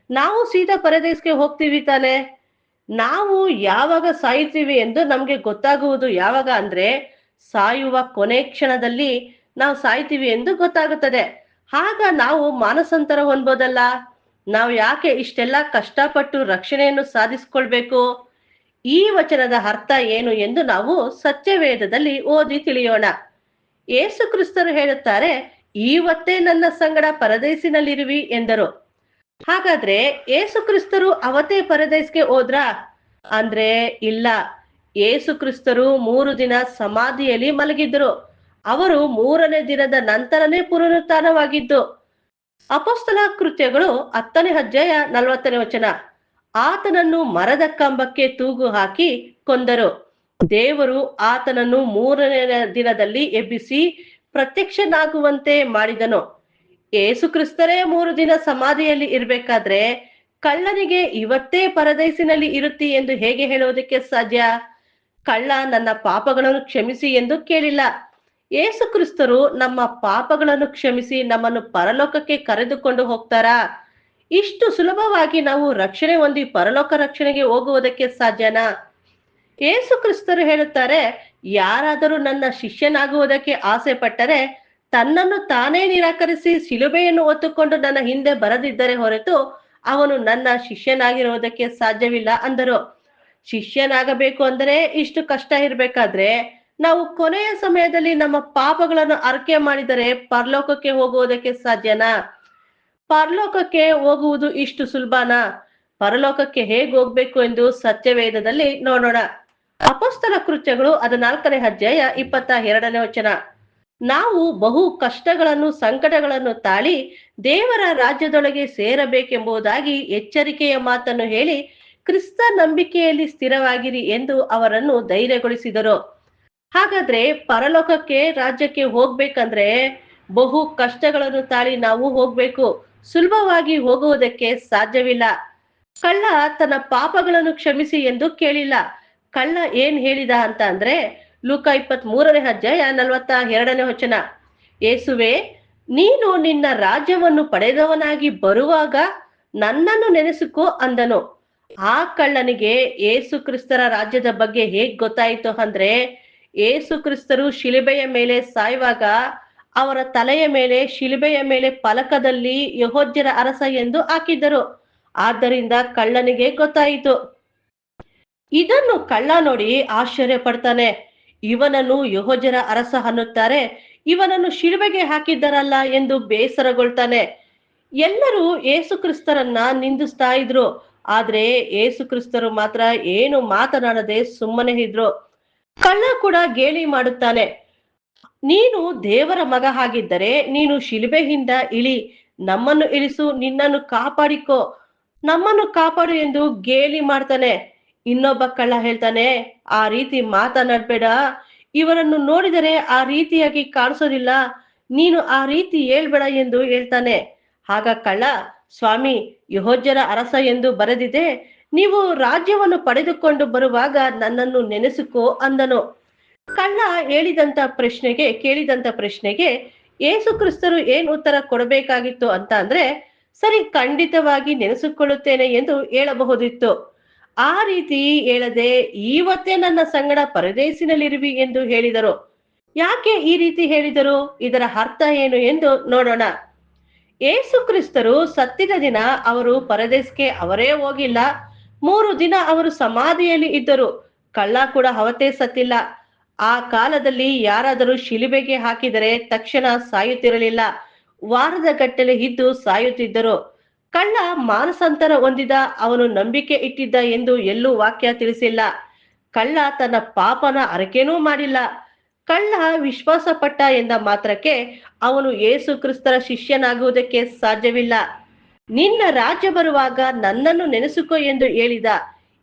ನಾವು ಸೀದಾ ಪರದೇಶಕ್ಕೆ ಹೋಗ್ತೀವಿ ತಾನೆ. ನಾವು ಯಾವಾಗ ಸಾಯ್ತೀವಿ ಎಂದು ನಮ್ಗೆ ಗೊತ್ತಾಗುವುದು ಯಾವಾಗ ಅಂದ್ರೆ, ಸಾಯುವ ಕೊನೆ ಕ್ಷಣದಲ್ಲಿ ನಾವು ಸಾಯ್ತೀವಿ ಎಂದು ಗೊತ್ತಾಗುತ್ತದೆ. ಆಗ ನಾವು ಮಾನಸಾಂತರ ಹೊಂದ್ಬೋದಲ್ಲ. ನಾವು ಯಾಕೆ ಇಷ್ಟೆಲ್ಲ ಕಷ್ಟಪಟ್ಟು ರಕ್ಷಣೆಯನ್ನು ಸಾಧಿಸಿಕೊಳ್ಬೇಕು? ಈ ವಚನದ ಅರ್ಥ ಏನು ಎಂದು ನಾವು ಸತ್ಯವೇದದಲ್ಲಿ ಓದಿ ತಿಳಿಯೋಣ. ಯೇಸು ಕ್ರಿಸ್ತರು ಹೇಳುತ್ತಾರೆ, ಇವತ್ತೇ ನನ್ನ ಸಂಗಡ ಪರದೇಶಿನಲ್ಲಿರುವಿ ಎಂದರು. ಹಾಗಾದ್ರೆ ಯೇಸು ಕ್ರಿಸ್ತರು ಅವತ್ತೇ ಪರದೇಶಕ್ಕೆ ಹೋದ್ರ ಅಂದ್ರೆ ಇಲ್ಲ. ಯೇಸು ಕ್ರಿಸ್ತರು 3 ದಿನ ಸಮಾಧಿಯಲ್ಲಿ ಮಲಗಿದ್ರು. ಅವರು 3ನೇ ದಿನದ ನಂತರನೇ ಪುನರುತ್ಥಾನವಾಗಿದ್ದು. ಅಪೊಸ್ತಲ ಕೃತ್ಯಗಳು 10ನೇ ಅಧ್ಯಾಯ 40ನೇ ವಚನ. ಆತನನ್ನು ಮರದ ಕಂಬಕ್ಕೆ ತೂಗು ಹಾಕಿ ಕೊಂದರು. ದೇವರು ಆತನನ್ನು 3ನೇ ದಿನದಲ್ಲಿ ಎಬ್ಬಿಸಿ ಪ್ರತ್ಯಕ್ಷನಾಗುವಂತೆ ಮಾಡಿದನು. ಯೇಸು ಕ್ರಿಸ್ತರೇ 3 ದಿನ ಸಮಾಧಿಯಲ್ಲಿ ಇರ್ಬೇಕಾದ್ರೆ ಕಳ್ಳನಿಗೆ ಇವತ್ತೇ ಪರದೇಶಿನಲ್ಲಿ ಇರುತ್ತಿ ಎಂದು ಹೇಗೆ ಹೇಳುವುದಕ್ಕೆ ಸಾಧ್ಯ? ಕಳ್ಳ ನನ್ನ ಪಾಪಗಳನ್ನು ಕ್ಷಮಿಸಿ ಎಂದು ಕೇಳಿಲ್ಲ. ಯೇಸು ಕ್ರಿಸ್ತರು ನಮ್ಮ ಪಾಪಗಳನ್ನು ಕ್ಷಮಿಸಿ ನಮ್ಮನ್ನು ಪರಲೋಕಕ್ಕೆ ಕರೆದುಕೊಂಡು ಹೋಗ್ತಾರಾ? ಇಷ್ಟು ಸುಲಭವಾಗಿ ನಾವು ರಕ್ಷಣೆ ಹೊಂದಿ ಪರಲೋಕ ರಕ್ಷಣೆಗೆ ಹೋಗುವುದಕ್ಕೆ ಸಾಧ್ಯನಾ? ಯೇಸು ಕ್ರಿಸ್ತರು ಹೇಳುತ್ತಾರೆ, ಯಾರಾದರೂ ನನ್ನ ಶಿಷ್ಯನಾಗುವುದಕ್ಕೆ ಆಸೆ ಪಟ್ಟರೆ ತನ್ನನ್ನು ತಾನೇ ನಿರಾಕರಿಸಿ ಶಿಲುಬೆಯನ್ನು ಹೊತ್ತುಕೊಂಡು ನನ್ನ ಹಿಂದೆ ಬರದಿದ್ದರೆ ಹೊರತು ಅವನು ನನ್ನ ಶಿಷ್ಯನಾಗಿರುವುದಕ್ಕೆ ಸಾಧ್ಯವಿಲ್ಲ ಅಂದರು. ಶಿಷ್ಯನಾಗಬೇಕು ಅಂದರೆ ಇಷ್ಟು ಕಷ್ಟ ಇರಬೇಕಾದ್ರೆ ನಾವು ಕೊನೆಯ ಸಮಯದಲ್ಲಿ ನಮ್ಮ ಪಾಪಗಳನ್ನು ಅರ್ಕೆ ಮಾಡಿದರೆ ಪರಲೋಕಕ್ಕೆ ಹೋಗುವುದಕ್ಕೆ ಸಾಧ್ಯನಾ? ಪರಲೋಕಕ್ಕೆ ಹೋಗುವುದು ಇಷ್ಟು ಸುಲಭನಾ? ಪರಲೋಕಕ್ಕೆ ಹೇಗೆ ಹೋಗ್ಬೇಕು ಎಂದು ಸತ್ಯವೇದದಲ್ಲಿ ನೋಡೋಣ. ಅಪೊಸ್ತಲ ಕೃತ್ಯಗಳು 14ನೇ ಅಧ್ಯಾಯ 22ನೇ ವಚನ. ನಾವು ಬಹು ಕಷ್ಟಗಳನ್ನು ಸಂಕಟಗಳನ್ನು ತಾಳಿ ದೇವರ ರಾಜ್ಯದೊಳಗೆ ಸೇರಬೇಕೆಂಬುದಾಗಿ ಎಚ್ಚರಿಕೆಯ ಮಾತನ್ನು ಹೇಳಿ ಕ್ರಿಸ್ತ ನಂಬಿಕೆಯಲ್ಲಿ ಸ್ಥಿರವಾಗಿರಿ ಎಂದು ಅವರನ್ನು ಧೈರ್ಯಗೊಳಿಸಿದರು. ಹಾಗಾದ್ರೆ ಪರಲೋಕಕ್ಕೆ ರಾಜ್ಯಕ್ಕೆ ಹೋಗ್ಬೇಕಂದ್ರೆ ಬಹು ಕಷ್ಟಗಳನ್ನು ತಾಳಿ ನಾವು ಹೋಗ್ಬೇಕು. ಸುಲಭವಾಗಿ ಹೋಗುವುದಕ್ಕೆ ಸಾಧ್ಯವಿಲ್ಲ. ಕಳ್ಳ ತನ್ನ ಪಾಪಗಳನ್ನು ಕ್ಷಮಿಸಿ ಎಂದು ಕೇಳಿಲ್ಲ. ಕಳ್ಳ ಏನ್ ಹೇಳಿದ ಅಂತ ಅಂದ್ರೆ, ಲೂಕ 23ನೇ ಅಧ್ಯಾಯ 42ನೇ ವಚನ. ಯೇಸುವೆ, ನೀನು ನಿನ್ನ ರಾಜ್ಯವನ್ನು ಪಡೆದವನಾಗಿ ಬರುವಾಗ ನನ್ನನ್ನು ನೆನೆಸಿಕೋ ಅಂದನು. ಆ ಕಳ್ಳನಿಗೆ ಯೇಸು ಕ್ರಿಸ್ತರ ರಾಜ್ಯದ ಬಗ್ಗೆ ಹೇಗ್ ಗೊತ್ತಾಯಿತು ಅಂದ್ರೆ, ಯೇಸು ಕ್ರಿಸ್ತರು ಶಿಲುಬೆಯ ಮೇಲೆ ಸಾಯುವಾಗ ಅವರ ತಲೆಯ ಮೇಲೆ ಶಿಲುಬೆಯ ಮೇಲೆ ಫಲಕದಲ್ಲಿ ಯೆಹೂದ್ಯರ ಅರಸ ಎಂದು ಹಾಕಿದ್ದರು. ಆದ್ದರಿಂದ ಕಳ್ಳನಿಗೆ ಗೊತ್ತಾಯಿತು. ಇದನ್ನು ಕಳ್ಳ ನೋಡಿ ಆಶ್ಚರ್ಯ ಪಡ್ತಾನೆ. ಇವನನ್ನು ಯೆಹೂದ್ಯರ ಅರಸ ಅನ್ನುತ್ತಾರೆ, ಇವನನ್ನು ಶಿಲುಬೆಗೆ ಹಾಕಿದ್ದರಲ್ಲ ಎಂದು ಬೇಸರಗೊಳ್ತಾನೆ. ಎಲ್ಲರೂ ಯೇಸು ಕ್ರಿಸ್ತರನ್ನ ನಿಂದಿಸ್ತಾ ಇದ್ರು. ಆದ್ರೆ ಯೇಸು ಕ್ರಿಸ್ತರು ಮಾತ್ರ ಏನು ಮಾತನಾಡದೆ ಸುಮ್ಮನೆ ಇದ್ರು. ಕಳ್ಳ ಕೂಡ ಗೇಲಿ ಮಾಡುತ್ತಾನೆ, ನೀನು ದೇವರ ಮಗ ಆಗಿದ್ದರೆ ನೀನು ಶಿಲುಬೆಯಿಂದ ಇಳಿ, ನಮ್ಮನ್ನು ಇಳಿಸು, ನಿನ್ನನ್ನು ಕಾಪಾಡಿಕೋ, ನಮ್ಮನ್ನು ಕಾಪಾಡು ಎಂದು ಗೇಲಿ ಮಾಡ್ತಾನೆ. ಇನ್ನೊಬ್ಬ ಕಳ್ಳ ಹೇಳ್ತಾನೆ, ಆ ರೀತಿ ಮಾತನಾಡ್ಬೇಡ, ಇವರನ್ನು ನೋಡಿದರೆ ಆ ರೀತಿಯಾಗಿ ಕಾಣಿಸೋದಿಲ್ಲ, ನೀನು ಆ ರೀತಿ ಹೇಳ್ಬೇಡ ಎಂದು ಹೇಳ್ತಾನೆ. ಆಗ ಕಳ್ಳ, ಸ್ವಾಮಿ, ಯೆಹೂದ್ಯರ ಅರಸ ಎಂದು ಬರೆದಿದೆ, ನೀವು ರಾಜ್ಯವನ್ನು ಪಡೆದುಕೊಂಡು ಬರುವಾಗ ನನ್ನನ್ನು ನೆನೆಸಿಕೋ ಅಂದನು. ಕಳ್ಳ ಕೇಳಿದಂತ ಪ್ರಶ್ನೆಗೆ ಯೇಸು ಕ್ರಿಸ್ತರು ಏನ್ ಉತ್ತರ ಕೊಡಬೇಕಾಗಿತ್ತು ಅಂತ ಅಂದ್ರೆ, ಸರಿ, ಖಂಡಿತವಾಗಿ ನೆನೆಸಿಕೊಳ್ಳುತ್ತೇನೆ ಎಂದು ಹೇಳಬಹುದಿತ್ತು. ಆ ರೀತಿ ಹೇಳದೆ ಇವತ್ತೇ ನನ್ನ ಸಂಗಡ ಪರದೇಶಿನಲ್ಲಿರುವಿ ಎಂದು ಹೇಳಿದರು. ಯಾಕೆ ಈ ರೀತಿ ಹೇಳಿದರು? ಇದರ ಅರ್ಥ ಏನು ಎಂದು ನೋಡೋಣ. ಏಸು ಕ್ರಿಸ್ತರು ಸತ್ತಿದ ದಿನ ಅವರು ಪರದೇಶಕ್ಕೆ ಅವರೇ ಹೋಗಿಲ್ಲ. 3 ದಿನ ಅವರು ಸಮಾಧಿಯಲ್ಲಿ ಇದ್ದರು. ಕಳ್ಳ ಕೂಡ ಅವತ್ತೇ ಸತ್ತಿಲ್ಲ. ಆ ಕಾಲದಲ್ಲಿ ಯಾರಾದರೂ ಶಿಲುಬೆಗೆ ಹಾಕಿದರೆ ತಕ್ಷಣ ಸಾಯುತ್ತಿರಲಿಲ್ಲ. ವಾರದ ಗಟ್ಟಲೆ ಇದ್ದು ಸಾಯುತ್ತಿದ್ದರು. ಕಳ್ಳ ಮಾನಸಾಂತರ ಹೊಂದಿದ, ಅವನು ನಂಬಿಕೆ ಇಟ್ಟಿದ್ದ ಎಂದು ಎಲ್ಲೂ ವಾಕ್ಯ ತಿಳಿಸಿಲ್ಲ. ಕಳ್ಳ ತನ್ನ ಪಾಪನ ಅರಕೆನೂ ಮಾಡಿಲ್ಲ. ಕಳ್ಳ ವಿಶ್ವಾಸ ಪಟ್ಟ ಎಂದ ಮಾತ್ರಕ್ಕೆ ಅವನು ಯೇಸು ಕ್ರಿಸ್ತರ ಶಿಷ್ಯನಾಗುವುದಕ್ಕೆ ಸಾಧ್ಯವಿಲ್ಲ. ನಿನ್ನ ರಾಜ್ಯ ಬರುವಾಗ ನನ್ನನ್ನು ನೆನೆಸಿಕೊ ಎಂದು ಹೇಳಿದ.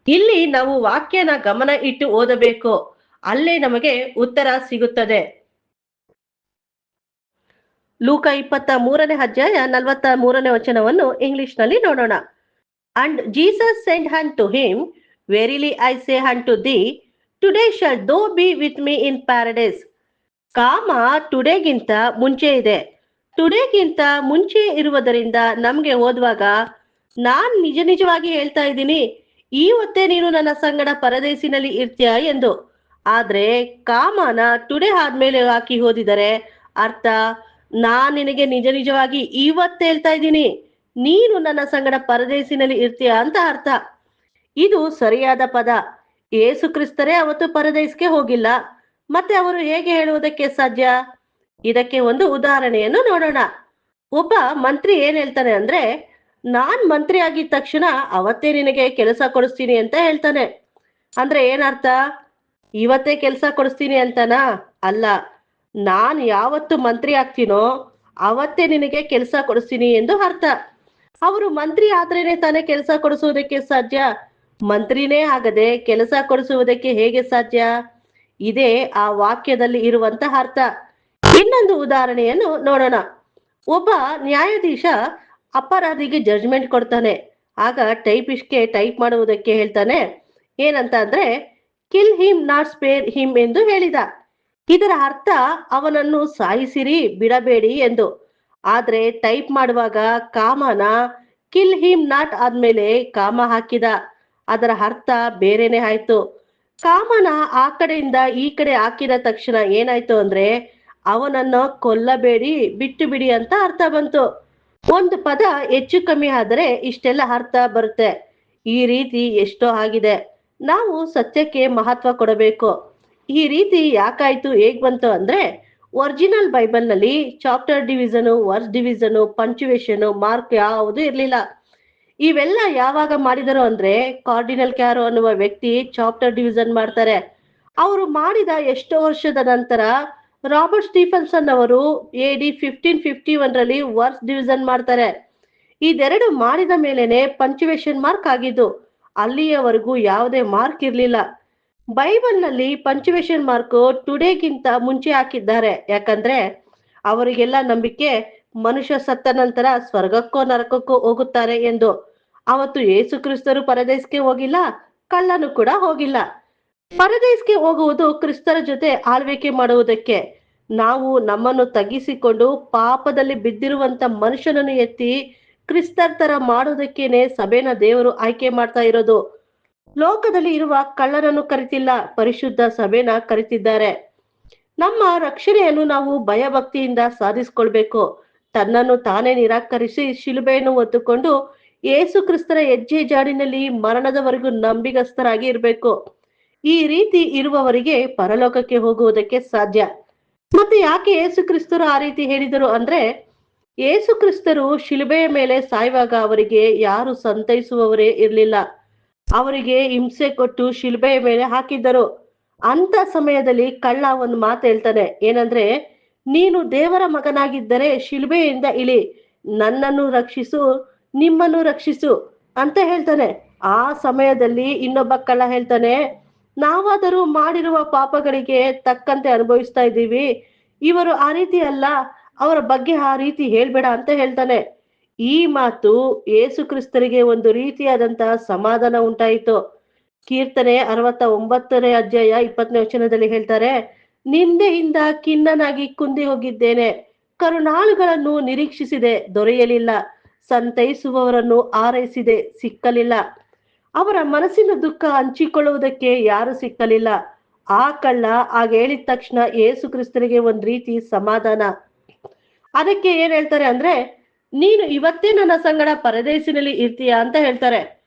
ಇಲ್ಲಿ ನಾವು ವಾಕ್ಯನ ಗಮನ ಇಟ್ಟು ಓದಬೇಕು. ಅಲ್ಲೇ ನಮಗೆ ಉತ್ತರ ಸಿಗುತ್ತದೆ. ಲೂಕ 23ನೇ ಅಧ್ಯಾಯ 43ನೇ ವಚನವನ್ನು ಇಂಗ್ಲಿಷ್ ನಲ್ಲಿ ನೋಡೋಣ. And Jesus shed unto him, Verily I say unto thee, today shall thou be with me in paradise. ಕಾಮ ಟುಡೇಗಿಂತ ಮುಂಚೆ ಇದೆ. ಟುಡೇಗಿಂತ ಮುಂಚೆ ಇರುವುದರಿಂದ ನಮ್ಗೆ ಓದುವಾಗ ನಾನ್ ನಿಜವಾಗಿ ಹೇಳ್ತಾ ಇದ್ದೀನಿ, ಇವತ್ತೇ ನೀನು ನನ್ನ ಸಂಗಡ ಪರದೇಶಿನಲ್ಲಿ ಇರ್ತೀಯ ಎಂದು. ಆದ್ರೆ ಕಾಮನ ಟುಡೇ ಆದ್ಮೇಲೆ ಹಾಕಿ ಓದಿದರೆ ಅರ್ಥ, ನಾನ್ ನಿನಗೆ ನಿಜವಾಗಿ ಇವತ್ತು ಹೇಳ್ತಾ ಇದ್ದೀನಿ, ನೀನು ನನ್ನ ಸಂಗಡ ಪರದೇಶಿನಲ್ಲಿ ಇರ್ತೀಯ ಅಂತ ಅರ್ಥ. ಇದು ಸರಿಯಾದ ಪದ. ಯೇಸು ಕ್ರಿಸ್ತರೇ ಅವತ್ತು ಪರದೇಶಕ್ಕೆ ಹೋಗಿಲ್ಲ. ಮತ್ತೆ ಅವರು ಹೇಗೆ ಹೇಳುವುದಕ್ಕೆ ಸಾಧ್ಯ? ಇದಕ್ಕೆ ಒಂದು ಉದಾಹರಣೆಯನ್ನು ನೋಡೋಣ. ಒಬ್ಬ ಮಂತ್ರಿ ಏನ್ ಹೇಳ್ತಾನೆ ಅಂದ್ರೆ, ನಾನ್ ಮಂತ್ರಿ ಆಗಿದ ತಕ್ಷಣ ಅವತ್ತೇ ನಿನಗೆ ಕೆಲಸ ಕೊಡಿಸ್ತೀನಿ ಅಂತ ಹೇಳ್ತಾನೆ. ಅಂದ್ರೆ ಏನರ್ಥ? ಇವತ್ತೇ ಕೆಲಸ ಕೊಡಿಸ್ತೀನಿ ಅಂತನಾ? ಅಲ್ಲ, ನಾನ್ ಯಾವತ್ತು ಮಂತ್ರಿ ಆಗ್ತೀನೋ ಅವತ್ತೇ ನಿನಗೆ ಕೆಲಸ ಕೊಡಿಸ್ತೀನಿ ಎಂದು ಅರ್ಥ. ಅವರು ಮಂತ್ರಿ ಆದ್ರೇನೆ ತಾನೇ ಕೆಲಸ ಕೊಡಿಸುವುದಕ್ಕೆ ಸಾಧ್ಯ. ಮಂತ್ರಿನೇ ಆಗದೆ ಕೆಲಸ ಕೊಡಿಸುವುದಕ್ಕೆ ಹೇಗೆ ಸಾಧ್ಯ? ಇದೇ ಆ ವಾಕ್ಯದಲ್ಲಿ ಇರುವಂತಹ ಅರ್ಥ. ಇನ್ನೊಂದು ಉದಾಹರಣೆಯನ್ನು ನೋಡೋಣ. ಒಬ್ಬ ನ್ಯಾಯಾಧೀಶ ಅಪರಾಧಿಗೆ ಜಡ್ಜ್ಮೆಂಟ್ ಕೊಡ್ತಾನೆ. ಆಗ ಟೈಪಿಸ್ಟ್ಗೆ ಟೈಪ್ ಮಾಡುವುದಕ್ಕೆ ಹೇಳ್ತಾನೆ. ಏನಂತ ಅಂದ್ರೆ, kill him not spare him ಎಂದು ಹೇಳಿದ. ಇದರ ಅರ್ಥ ಅವನನ್ನು ಸಾಯಿಸಿರಿ, ಬಿಡಬೇಡಿ ಎಂದು. ಆದ್ರೆ ಟೈಪ್ ಮಾಡುವಾಗ ಕಾಮನ ಕಿಲ್ ಹಿಮ್ ನಾಟ್ ಆದ್ಮೇಲೆ ಕಾಮ ಹಾಕಿದ. ಅದರ ಅರ್ಥ ಬೇರೆನೆ ಆಯ್ತು. ಕಾಮನ ಆ ಕಡೆಯಿಂದ ಈ ಕಡೆ ಹಾಕಿದ ತಕ್ಷಣ ಏನಾಯ್ತು ಅಂದ್ರೆ, ಅವನನ್ನ ಕೊಲ್ಲಬೇಡಿ, ಬಿಟ್ಟು ಬಿಡಿ ಅಂತ ಅರ್ಥ ಬಂತು. ಒಂದು ಪದ ಹೆಚ್ಚು ಕಮ್ಮಿ ಆದರೆ ಇಷ್ಟೆಲ್ಲ ಅರ್ಥ ಬರುತ್ತೆ. ಈ ರೀತಿ ಎಷ್ಟೋ ಆಗಿದೆ. ನಾವು ಸತ್ಯಕ್ಕೆ ಮಹತ್ವ ಕೊಡಬೇಕು. ಈ ರೀತಿ ಯಾಕಾಯ್ತು, ಹೇಗ್ ಬಂತು ಅಂದ್ರೆ, ಒರಿಜಿನಲ್ ಬೈಬಲ್ ನಲ್ಲಿ chapter division, verse division, punctuation, mark ಯಾವುದು ಇರ್ಲಿಲ್ಲ. ಇವೆಲ್ಲ ಯಾವಾಗ ಮಾಡಿದರು ಅಂದ್ರೆ, ಕಾರ್ಡಿನಲ್ ಕ್ಯಾರೋ ಅನ್ನುವ ವ್ಯಕ್ತಿ ಚಾಪ್ಟರ್ ಡಿವಿಷನ್ ಮಾಡ್ತಾರೆ. ಅವರು ಮಾಡಿದ ಎಷ್ಟೋ ವರ್ಷದ ನಂತರ ರಾಬರ್ಟ್ ಸ್ಟೀಫನ್ಸನ್ ಅವರು AD 1551ರಲ್ಲಿ ವರ್ಸ್ ಡಿವಿಷನ್ ಮಾಡ್ತಾರೆ. ಇದೆರಡು ಮಾಡಿದ ಮೇಲೆನೆ ಪಂಚುವೇಶನ್ ಮಾರ್ಕ್ ಆಗಿದ್ದು. ಅಲ್ಲಿಯವರೆಗೂ ಯಾವುದೇ ಮಾರ್ಕ್ ಇರ್ಲಿಲ್ಲ. ಬೈಬಲ್ ನಲ್ಲಿ ಪಂಚುವೇಶನ್ ಮಾರ್ಕ್ ಟುಡೇಗಿಂತ ಮುಂಚೆ ಹಾಕಿದ್ದಾರೆ. ಯಾಕಂದ್ರೆ ಅವರಿಗೆಲ್ಲ ನಂಬಿಕೆ ಮನುಷ್ಯ ಸತ್ತ ನಂತರ ಸ್ವರ್ಗಕ್ಕೋ ನರಕಕ್ಕೋ ಹೋಗುತ್ತಾರೆ ಎಂದು. ಅವತ್ತು ಯೇಸು ಕ್ರಿಸ್ತರು ಪರದೇಶಕ್ಕೆ ಹೋಗಿಲ್ಲ, ಕಳ್ಳನು ಕೂಡ ಹೋಗಿಲ್ಲ. ಪರದೇಶಕ್ಕೆ ಹೋಗುವುದು ಕ್ರಿಸ್ತರ ಜೊತೆ ಆಳ್ವಿಕೆ ಮಾಡುವುದಕ್ಕೆ. ನಾವು ನಮ್ಮನ್ನು ತಗ್ಗಿಸಿಕೊಂಡು ಪಾಪದಲ್ಲಿ ಬಿದ್ದಿರುವಂತ ಮನುಷ್ಯನನ್ನು ಎತ್ತಿ ಕ್ರಿಸ್ತರ್ ತರ ಮಾಡುವುದಕ್ಕೇನೆ ಸಭೆನ ದೇವರು ಆಯ್ಕೆ ಮಾಡ್ತಾ ಇರೋದು. ಲೋಕದಲ್ಲಿ ಇರುವ ಕಳ್ಳನನ್ನು ಕರಿತಿಲ್ಲ, ಪರಿಶುದ್ಧ ಸಭೆನ ಕರಿತಿದ್ದಾರೆ. ನಮ್ಮ ರಕ್ಷಣೆಯನ್ನು ನಾವು ಭಯಭಕ್ತಿಯಿಂದ ಸಾಧಿಸಿಕೊಳ್ಬೇಕು. ತನ್ನನ್ನು ತಾನೇ ನಿರಾಕರಿಸಿ ಶಿಲುಬೆಯನ್ನು ಹೊತ್ತುಕೊಂಡು ಯೇಸು ಕ್ರಿಸ್ತರ ಹೆಜ್ಜೆ ಜಾಡಿನಲ್ಲಿ ಮರಣದವರೆಗೂ ನಂಬಿಗಸ್ತರಾಗಿ ಇರಬೇಕು. ಈ ರೀತಿ ಇರುವವರಿಗೆ ಪರಲೋಕಕ್ಕೆ ಹೋಗುವುದಕ್ಕೆ ಸಾಧ್ಯ. ಮತ್ತೆ ಯಾಕೆ ಯೇಸು ಕ್ರಿಸ್ತರು ಆ ರೀತಿ ಹೇಳಿದರು ಅಂದ್ರೆ, ಯೇಸು ಕ್ರಿಸ್ತರು ಶಿಲುಬೆಯ ಮೇಲೆ ಸಾಯುವಾಗ ಅವರಿಗೆ ಯಾರು ಸಂತೈಸುವವರೇ ಇರಲಿಲ್ಲ. ಅವರಿಗೆ ಹಿಂಸೆ ಕೊಟ್ಟು ಶಿಲುಬೆಯ ಮೇಲೆ ಹಾಕಿದ್ದರು. ಅಂತ ಸಮಯದಲ್ಲಿ ಕಳ್ಳ ಒಂದು ಮಾತು ಹೇಳ್ತಾನೆ. ಏನಂದ್ರೆ, ನೀನು ದೇವರ ಮಗನಾಗಿದ್ದರೆ ಶಿಲುಬೆಯಿಂದ ಇಳಿ, ನನ್ನನ್ನು ರಕ್ಷಿಸು, ನಿಮ್ಮನ್ನು ರಕ್ಷಿಸು ಅಂತ ಹೇಳ್ತಾನೆ. ಆ ಸಮಯದಲ್ಲಿ ಇನ್ನೊಬ್ಬ ಕಳ್ಳ ಹೇಳ್ತಾನೆ, ನಾವಾದರೂ ಮಾಡಿರುವ ಪಾಪಗಳಿಗೆ ತಕ್ಕಂತೆ ಅನುಭವಿಸ್ತಾ ಇದ್ದೀವಿ, ಇವರು ಆ ರೀತಿ ಅಲ್ಲ, ಅವರ ಬಗ್ಗೆ ಆ ರೀತಿ ಹೇಳ್ಬೇಡ ಅಂತ ಹೇಳ್ತಾನೆ. ಈ ಮಾತು ಯೇಸು ಕ್ರಿಸ್ತರಿಗೆ ಒಂದು ರೀತಿಯಾದಂತಹ ಸಮಾಧಾನ ಉಂಟಾಯಿತು. ಕೀರ್ತನೆ 69ನೇ ಅಧ್ಯಾಯ 20ನೇ ವಚನದಲ್ಲಿ ಹೇಳ್ತಾರೆ, ನಿಂದೆಯಿಂದ ಖಿನ್ನನಾಗಿ ಕುಂದಿ ಹೋಗಿದ್ದೇನೆ, ಕರುಣಾಳುಗಳನ್ನು ನಿರೀಕ್ಷಿಸಿದೆ, ದೊರೆಯಲಿಲ್ಲ, ಸಂತೈಸುವವರನ್ನು ಆರೈಸಿದೆ, ಸಿಕ್ಕಲಿಲ್ಲ. ಅವರ ಮನಸ್ಸಿನ ದುಃಖ ಹಂಚಿಕೊಳ್ಳುವುದಕ್ಕೆ ಯಾರು ಸಿಕ್ಕಲಿಲ್ಲ. ಆ ಕಳ್ಳ ಆಗ ಹೇಳಿದ ತಕ್ಷಣ ಯೇಸು ಕ್ರಿಸ್ತರಿಗೆ ಒಂದ್ ರೀತಿ ಸಮಾಧಾನ. ಅದಕ್ಕೆ ಏನ್ ಹೇಳ್ತಾರೆ ಅಂದ್ರೆ, ನೀನು ಇವತ್ತೇ ನನ್ನ ಸಂಗಡ ಪರದೇಶಿನಲ್ಲಿ ಇರ್ತೀಯಾ ಅಂತ ಹೇಳ್ತಾರೆ.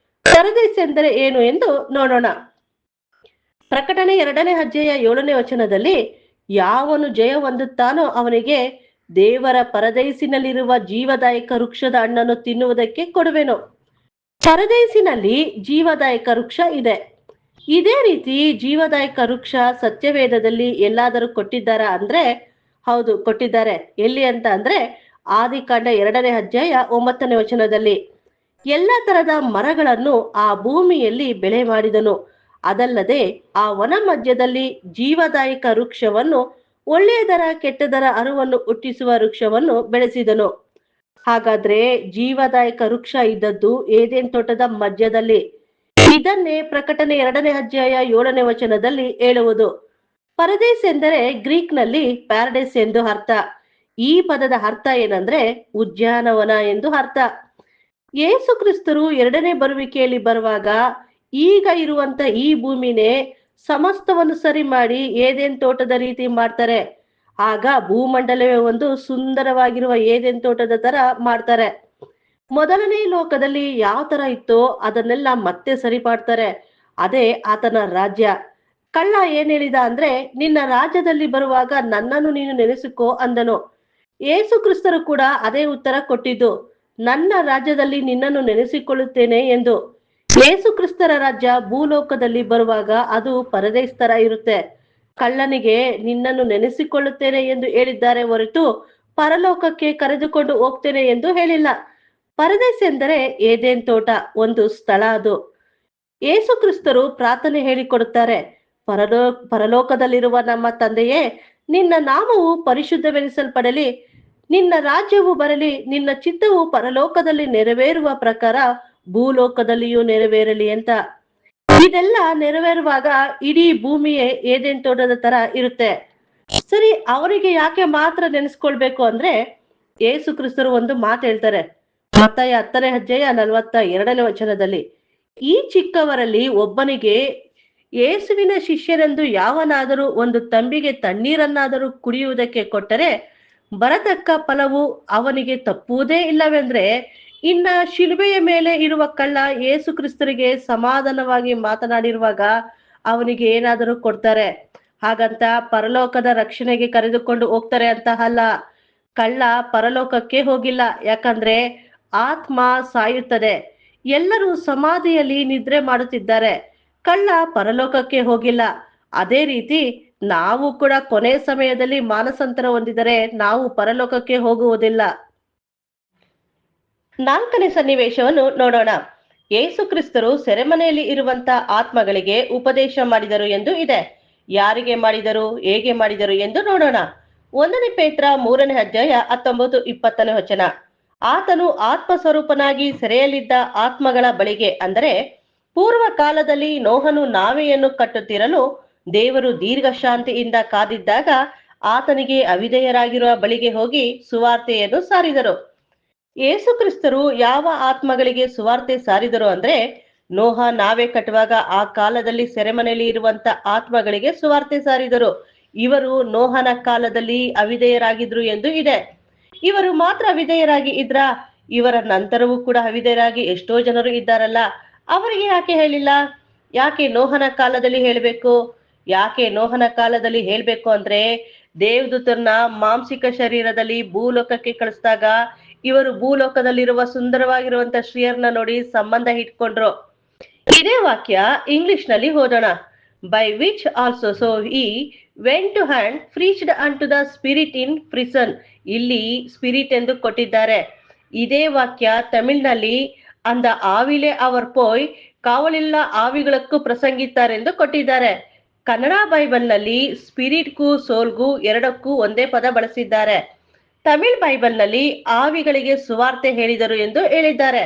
ಪರದೇಶ ಎಂದರೆ ಏನು ಎಂದು ನೋಡೋಣ. ಪ್ರಕಟಣೆ 2ನೇ ಅಧ್ಯಾಯ 7ನೇ ವಚನದಲ್ಲಿ, ಯಾವನು ಜಯ ಹೊಂದುತ್ತಾನೋ ಅವನಿಗೆ ದೇವರ ಪರದೈಸಿನಲ್ಲಿರುವ ಜೀವದಾಯಕ ವೃಕ್ಷದ ಹಣ್ಣನ್ನು ತಿನ್ನುವುದಕ್ಕೆ ಕೊಡುವೆನು. ಪರದೈಸಿನಲ್ಲಿ ಜೀವದಾಯಕ ವೃಕ್ಷ ಇದೆ. ಇದೇ ರೀತಿ ಜೀವದಾಯಕ ವೃಕ್ಷ ಸತ್ಯವೇದದಲ್ಲಿ ಎಲ್ಲಾದರೂ ಕೊಟ್ಟಿದ್ದಾರಾ ಅಂದ್ರೆ ಹೌದು, ಕೊಟ್ಟಿದ್ದಾರೆ. ಎಲ್ಲಿ ಅಂತ ಅಂದ್ರೆ ಆದಿಕಾಂಡ 2ನೇ ಅಧ್ಯಾಯ 9ನೇ ವಚನದಲ್ಲಿ. ಎಲ್ಲ ತರದ ಮರಗಳನ್ನು ಆ ಭೂಮಿಯಲ್ಲಿ ಬೆಳೆ ಮಾಡಿದನು. ಅದಲ್ಲದೆ ಆ ವನ ಮಧ್ಯದಲ್ಲಿ ಜೀವದಾಯಕ ವೃಕ್ಷವನ್ನು, ಒಳ್ಳೆಯದರ ಕೆಟ್ಟದರ ಅರುವನ್ನು ಹುಟ್ಟಿಸುವ ವೃಕ್ಷವನ್ನು ಬೆಳೆಸಿದನು. ಹಾಗಾದ್ರೆ ಜೀವದಾಯಕ ವೃಕ್ಷ ಇದ್ದದ್ದು ಏದೇನ್ ತೋಟದ ಮಧ್ಯದಲ್ಲಿ. ಇದನ್ನೇ ಪ್ರಕಟಣೆ 2ನೇ ಅಧ್ಯಾಯ 7ನೇ ವಚನದಲ್ಲಿ ಹೇಳುವುದು. ಪರದೇಶ್ ಎಂದರೆ ಗ್ರೀಕ್ ನಲ್ಲಿ ಪ್ಯಾರಡೈಸ್ ಎಂದು ಅರ್ಥ. ಈ ಪದದ ಅರ್ಥ ಏನಂದ್ರೆ ಉದ್ಯಾನವನ ಎಂದು ಅರ್ಥ. ಯೇಸು ಕ್ರಿಸ್ತರು 2ನೇ ಬರುವಿಕೆಯಲ್ಲಿ ಬರುವಾಗ ಈಗ ಇರುವಂತ ಈ ಭೂಮಿನೇ ಸಮಸ್ತವನ್ನು ಸರಿ ಮಾಡಿ ಏದೇನ್ ತೋಟದ ರೀತಿ ಮಾಡ್ತಾರೆ. ಆಗ ಭೂಮಂಡಲವೇ ಒಂದು ಸುಂದರವಾಗಿರುವ ಏದೇನ್ ತೋಟದ ತರ ಮಾಡ್ತಾರೆ. ಮೊದಲನೇ ಲೋಕದಲ್ಲಿ ಯಾವ ತರ ಇತ್ತೋ ಅದನ್ನೆಲ್ಲ ಮತ್ತೆ ಸರಿಪಾಡ್ತಾರೆ. ಅದೇ ಆತನ ರಾಜ್ಯ. ಕಳ್ಳ ಏನ್ ಹೇಳಿದ ಅಂದ್ರೆ, ನಿನ್ನ ರಾಜ್ಯದಲ್ಲಿ ಬರುವಾಗ ನನ್ನನ್ನು ನೀನು ನೆನೆಸಿಕೋ ಅಂದನು. ಯೇಸು ಕ್ರಿಸ್ತರು ಕೂಡ ಅದೇ ಉತ್ತರ ಕೊಟ್ಟಿದ್ದು, ನನ್ನ ರಾಜ್ಯದಲ್ಲಿ ನಿನ್ನನ್ನು ನೆನೆಸಿಕೊಳ್ಳುತ್ತೇನೆ ಎಂದು. ಯೇಸು ಕ್ರಿಸ್ತರ ರಾಜ್ಯ ಭೂಲೋಕದಲ್ಲಿ ಬರುವಾಗ ಅದು ಪರದೇಶ ತರ ಇರುತ್ತೆ. ಕಳ್ಳನಿಗೆ ನಿನ್ನನ್ನು ನೆನೆಸಿಕೊಳ್ಳುತ್ತೇನೆ ಎಂದು ಹೇಳಿದ್ದಾರೆ ಹೊರತು ಪರಲೋಕಕ್ಕೆ ಕರೆದುಕೊಂಡು ಹೋಗ್ತೇನೆ ಎಂದು ಹೇಳಿಲ್ಲ. ಪರದೇಶ ಎಂದರೆ ಏದೇನ್ ತೋಟ, ಒಂದು ಸ್ಥಳ ಅದು. ಯೇಸು ಕ್ರಿಸ್ತರು ಪ್ರಾರ್ಥನೆ ಹೇಳಿಕೊಡುತ್ತಾರೆ. ಪರಲೋಕದಲ್ಲಿರುವ ನಮ್ಮ ತಂದೆಯೇ, ನಿನ್ನ ನಾಮವು ಪರಿಶುದ್ಧವೆನಿಸಲ್ಪಡಲಿ, ನಿನ್ನ ರಾಜ್ಯವು ಬರಲಿ, ನಿನ್ನ ಚಿತ್ತವು ಪರಲೋಕದಲ್ಲಿ ನೆರವೇರುವ ಪ್ರಕಾರ ಭೂಲೋಕದಲ್ಲಿಯೂ ನೆರವೇರಲಿ ಅಂತ. ಇದೆಲ್ಲ ನೆರವೇರುವಾಗ ಇಡೀ ಭೂಮಿಯೇ ಏದೇನ್ ತೋಟದ ತರ ಇರುತ್ತೆ. ಸರಿ, ಅವರಿಗೆ ಯಾಕೆ ಮಾತ್ರ ನೆನೆಸ್ಕೊಳ್ಬೇಕು ಅಂದ್ರೆ, ಯೇಸು ಕ್ರಿಸ್ತರು ಒಂದು ಮಾತು ಹೇಳ್ತಾರೆ. ಮತ್ತಾಯ 10ನೇ ಅಧ್ಯಾಯ 42ನೇ ವಚನದಲ್ಲಿ, ಈ ಚಿಕ್ಕವರಲ್ಲಿ ಒಬ್ಬನಿಗೆ ಯೇಸುವಿನ ಶಿಷ್ಯರೆಂದು ಯಾವನಾದರೂ ಒಂದು ತಂಬಿಗೆ ತಣ್ಣೀರನ್ನಾದರೂ ಕುಡಿಯುವುದಕ್ಕೆ ಕೊಟ್ಟರೆ ಬರತಕ್ಕ ಫಲವು ಅವನಿಗೆ ತಪ್ಪುವುದೇ ಇಲ್ಲವೆಂದ್ರೆ, ಇನ್ನ ಶಿಲುಬೆಯ ಮೇಲೆ ಇರುವ ಕಳ್ಳ ಯೇಸು ಕ್ರಿಸ್ತರಿಗೆ ಸಮಾಧಾನವಾಗಿ ಮಾತನಾಡಿರುವಾಗ ಅವನಿಗೆ ಏನಾದರೂ ಕೊಡ್ತಾರೆ. ಹಾಗಂತ ಪರಲೋಕದ ರಕ್ಷಣೆಗೆ ಕರೆದುಕೊಂಡು ಹೋಗ್ತಾರೆ ಅಂತ ಅಲ್ಲ. ಕಳ್ಳ ಪರಲೋಕಕ್ಕೆ ಹೋಗಿಲ್ಲ, ಯಾಕಂದ್ರೆ ಆತ್ಮ ಸಾಯುತ್ತದೆ. ಎಲ್ಲರೂ ಸಮಾಧಿಯಲ್ಲಿ ನಿದ್ರೆ ಮಾಡುತ್ತಿದ್ದಾರೆ. ಕಳ್ಳ ಪರಲೋಕಕ್ಕೆ ಹೋಗಿಲ್ಲ. ಅದೇ ರೀತಿ ನಾವು ಕೂಡ ಕೊನೆ ಸಮಯದಲ್ಲಿ ಮಾನಸಾಂತರ ಹೊಂದಿದರೆ ನಾವು ಪರಲೋಕಕ್ಕೆ ಹೋಗುವುದಿಲ್ಲ. 4ನೇ ಸನ್ನಿವೇಶವನ್ನು ನೋಡೋಣ. ಯೇಸು ಕ್ರಿಸ್ತರು ಸೆರೆಮನೆಯಲ್ಲಿ ಇರುವಂತ ಆತ್ಮಗಳಿಗೆ ಉಪದೇಶ ಮಾಡಿದರು ಎಂದು ಇದೆ. ಯಾರಿಗೆ ಮಾಡಿದರು, ಹೇಗೆ ಮಾಡಿದರು ಎಂದು ನೋಡೋಣ. 1ನೇ ಪೇತ್ರ 3ನೇ ಅಧ್ಯಾಯ 19-20ನೇ ವಚನ. ಆತನು ಆತ್ಮ ಸ್ವರೂಪನಾಗಿ ಸೆರೆಯಲ್ಲಿದ್ದ ಆತ್ಮಗಳ ಬಳಿಗೆ, ಅಂದರೆ ಪೂರ್ವ ಕಾಲದಲ್ಲಿ ನೋಹನು ನಾವೆಯನ್ನು ಕಟ್ಟುತ್ತಿರಲು ದೇವರು ದೀರ್ಘ ಶಾಂತಿಯಿಂದ ಕಾದಿದ್ದಾಗ ಆತನಿಗೆ ಅವಿಧೇಯರಾಗಿರುವ ಬಳಿಗೆ ಹೋಗಿ ಸುವಾರ್ತೆಯನ್ನು ಸಾರಿದರು. ಯೇಸು ಕ್ರಿಸ್ತರು ಯಾವ ಆತ್ಮಗಳಿಗೆ ಸುವಾರ್ತೆ ಸಾರಿದರು ಅಂದ್ರೆ, ನೋಹ ನಾವೆ ಕಟ್ಟುವಾಗ ಆ ಕಾಲದಲ್ಲಿ ಸೆರೆಮನೆಯಲ್ಲಿ ಇರುವಂತ ಆತ್ಮಗಳಿಗೆ ಸುವಾರ್ತೆ ಸಾರಿದರು. ಇವರು ನೋಹನ ಕಾಲದಲ್ಲಿ ಅವಿಧೇಯರಾಗಿದ್ರು ಎಂದು ಇದೆ. ಇವರು ಮಾತ್ರ ಅವಿಧೇಯರಾಗಿ ಇದ್ರ, ಇವರ ನಂತರವೂ ಕೂಡ ಅವಿಧೇಯರಾಗಿ ಎಷ್ಟೋ ಜನರು ಇದ್ದಾರಲ್ಲ, ಅವರಿಗೆ ಯಾಕೆ ಹೇಳಿಲ್ಲ? ಯಾಕೆ ನೋಹನ ಕಾಲದಲ್ಲಿ ಹೇಳ್ಬೇಕು? ಯಾಕೆ ನೋಹನ ಕಾಲದಲ್ಲಿ ಹೇಳ್ಬೇಕು ಅಂದ್ರೆ, ದೇವದೂತರನ್ನ ಮಾಂಸಿಕ ಶರೀರದಲ್ಲಿ ಭೂಲೋಕಕ್ಕೆ ಕಳಿಸಿದಾಗ ಇವರು ಭೂಲೋಕದಲ್ಲಿರುವ ಸುಂದರವಾಗಿರುವಂತ ಶ್ರೀಯರ್ನ ನೋಡಿ ಸಂಬಂಧ ಇಟ್ಕೊಂಡ್ರು. ಇದೇ ವಾಕ್ಯ ಇಂಗ್ಲಿಷ್ ನಲ್ಲಿ ಓದೋಣ. By which also so he went to and preached unto the spirit in prison. ಇಲ್ಲಿ ಸ್ಪಿರಿಟ್ ಎಂದು ಕೊಟ್ಟಿದ್ದಾರೆ. ಇದೇ ವಾಕ್ಯ ತಮಿಳ್ನಲ್ಲಿ அந்த ஆவிலே அவர் போய் ಕಾವಲಿಲ್ಲ ಆವಿಗಳಕ್ಕೂ ಪ್ರಸಂಗಿತ್ತಾರೆಂದು ಕೊಟ್ಟಿದ್ದಾರೆ. ಕನ್ನಡ ಬೈಬಲ್ನಲ್ಲಿ ಸ್ಪಿರಿಟ್ಗೂ ಸೋಲ್ಗೂ ಎರಡಕ್ಕೂ ಒಂದೇ ಪದ ಬಳಸಿದ್ದಾರೆ. ತಮಿಳ್ ಬೈಬಲ್ನಲ್ಲಿ ಆವಿಗಳಿಗೆ ಸುವಾರ್ತೆ ಹೇಳಿದರು ಎಂದು ಹೇಳಿದ್ದಾರೆ.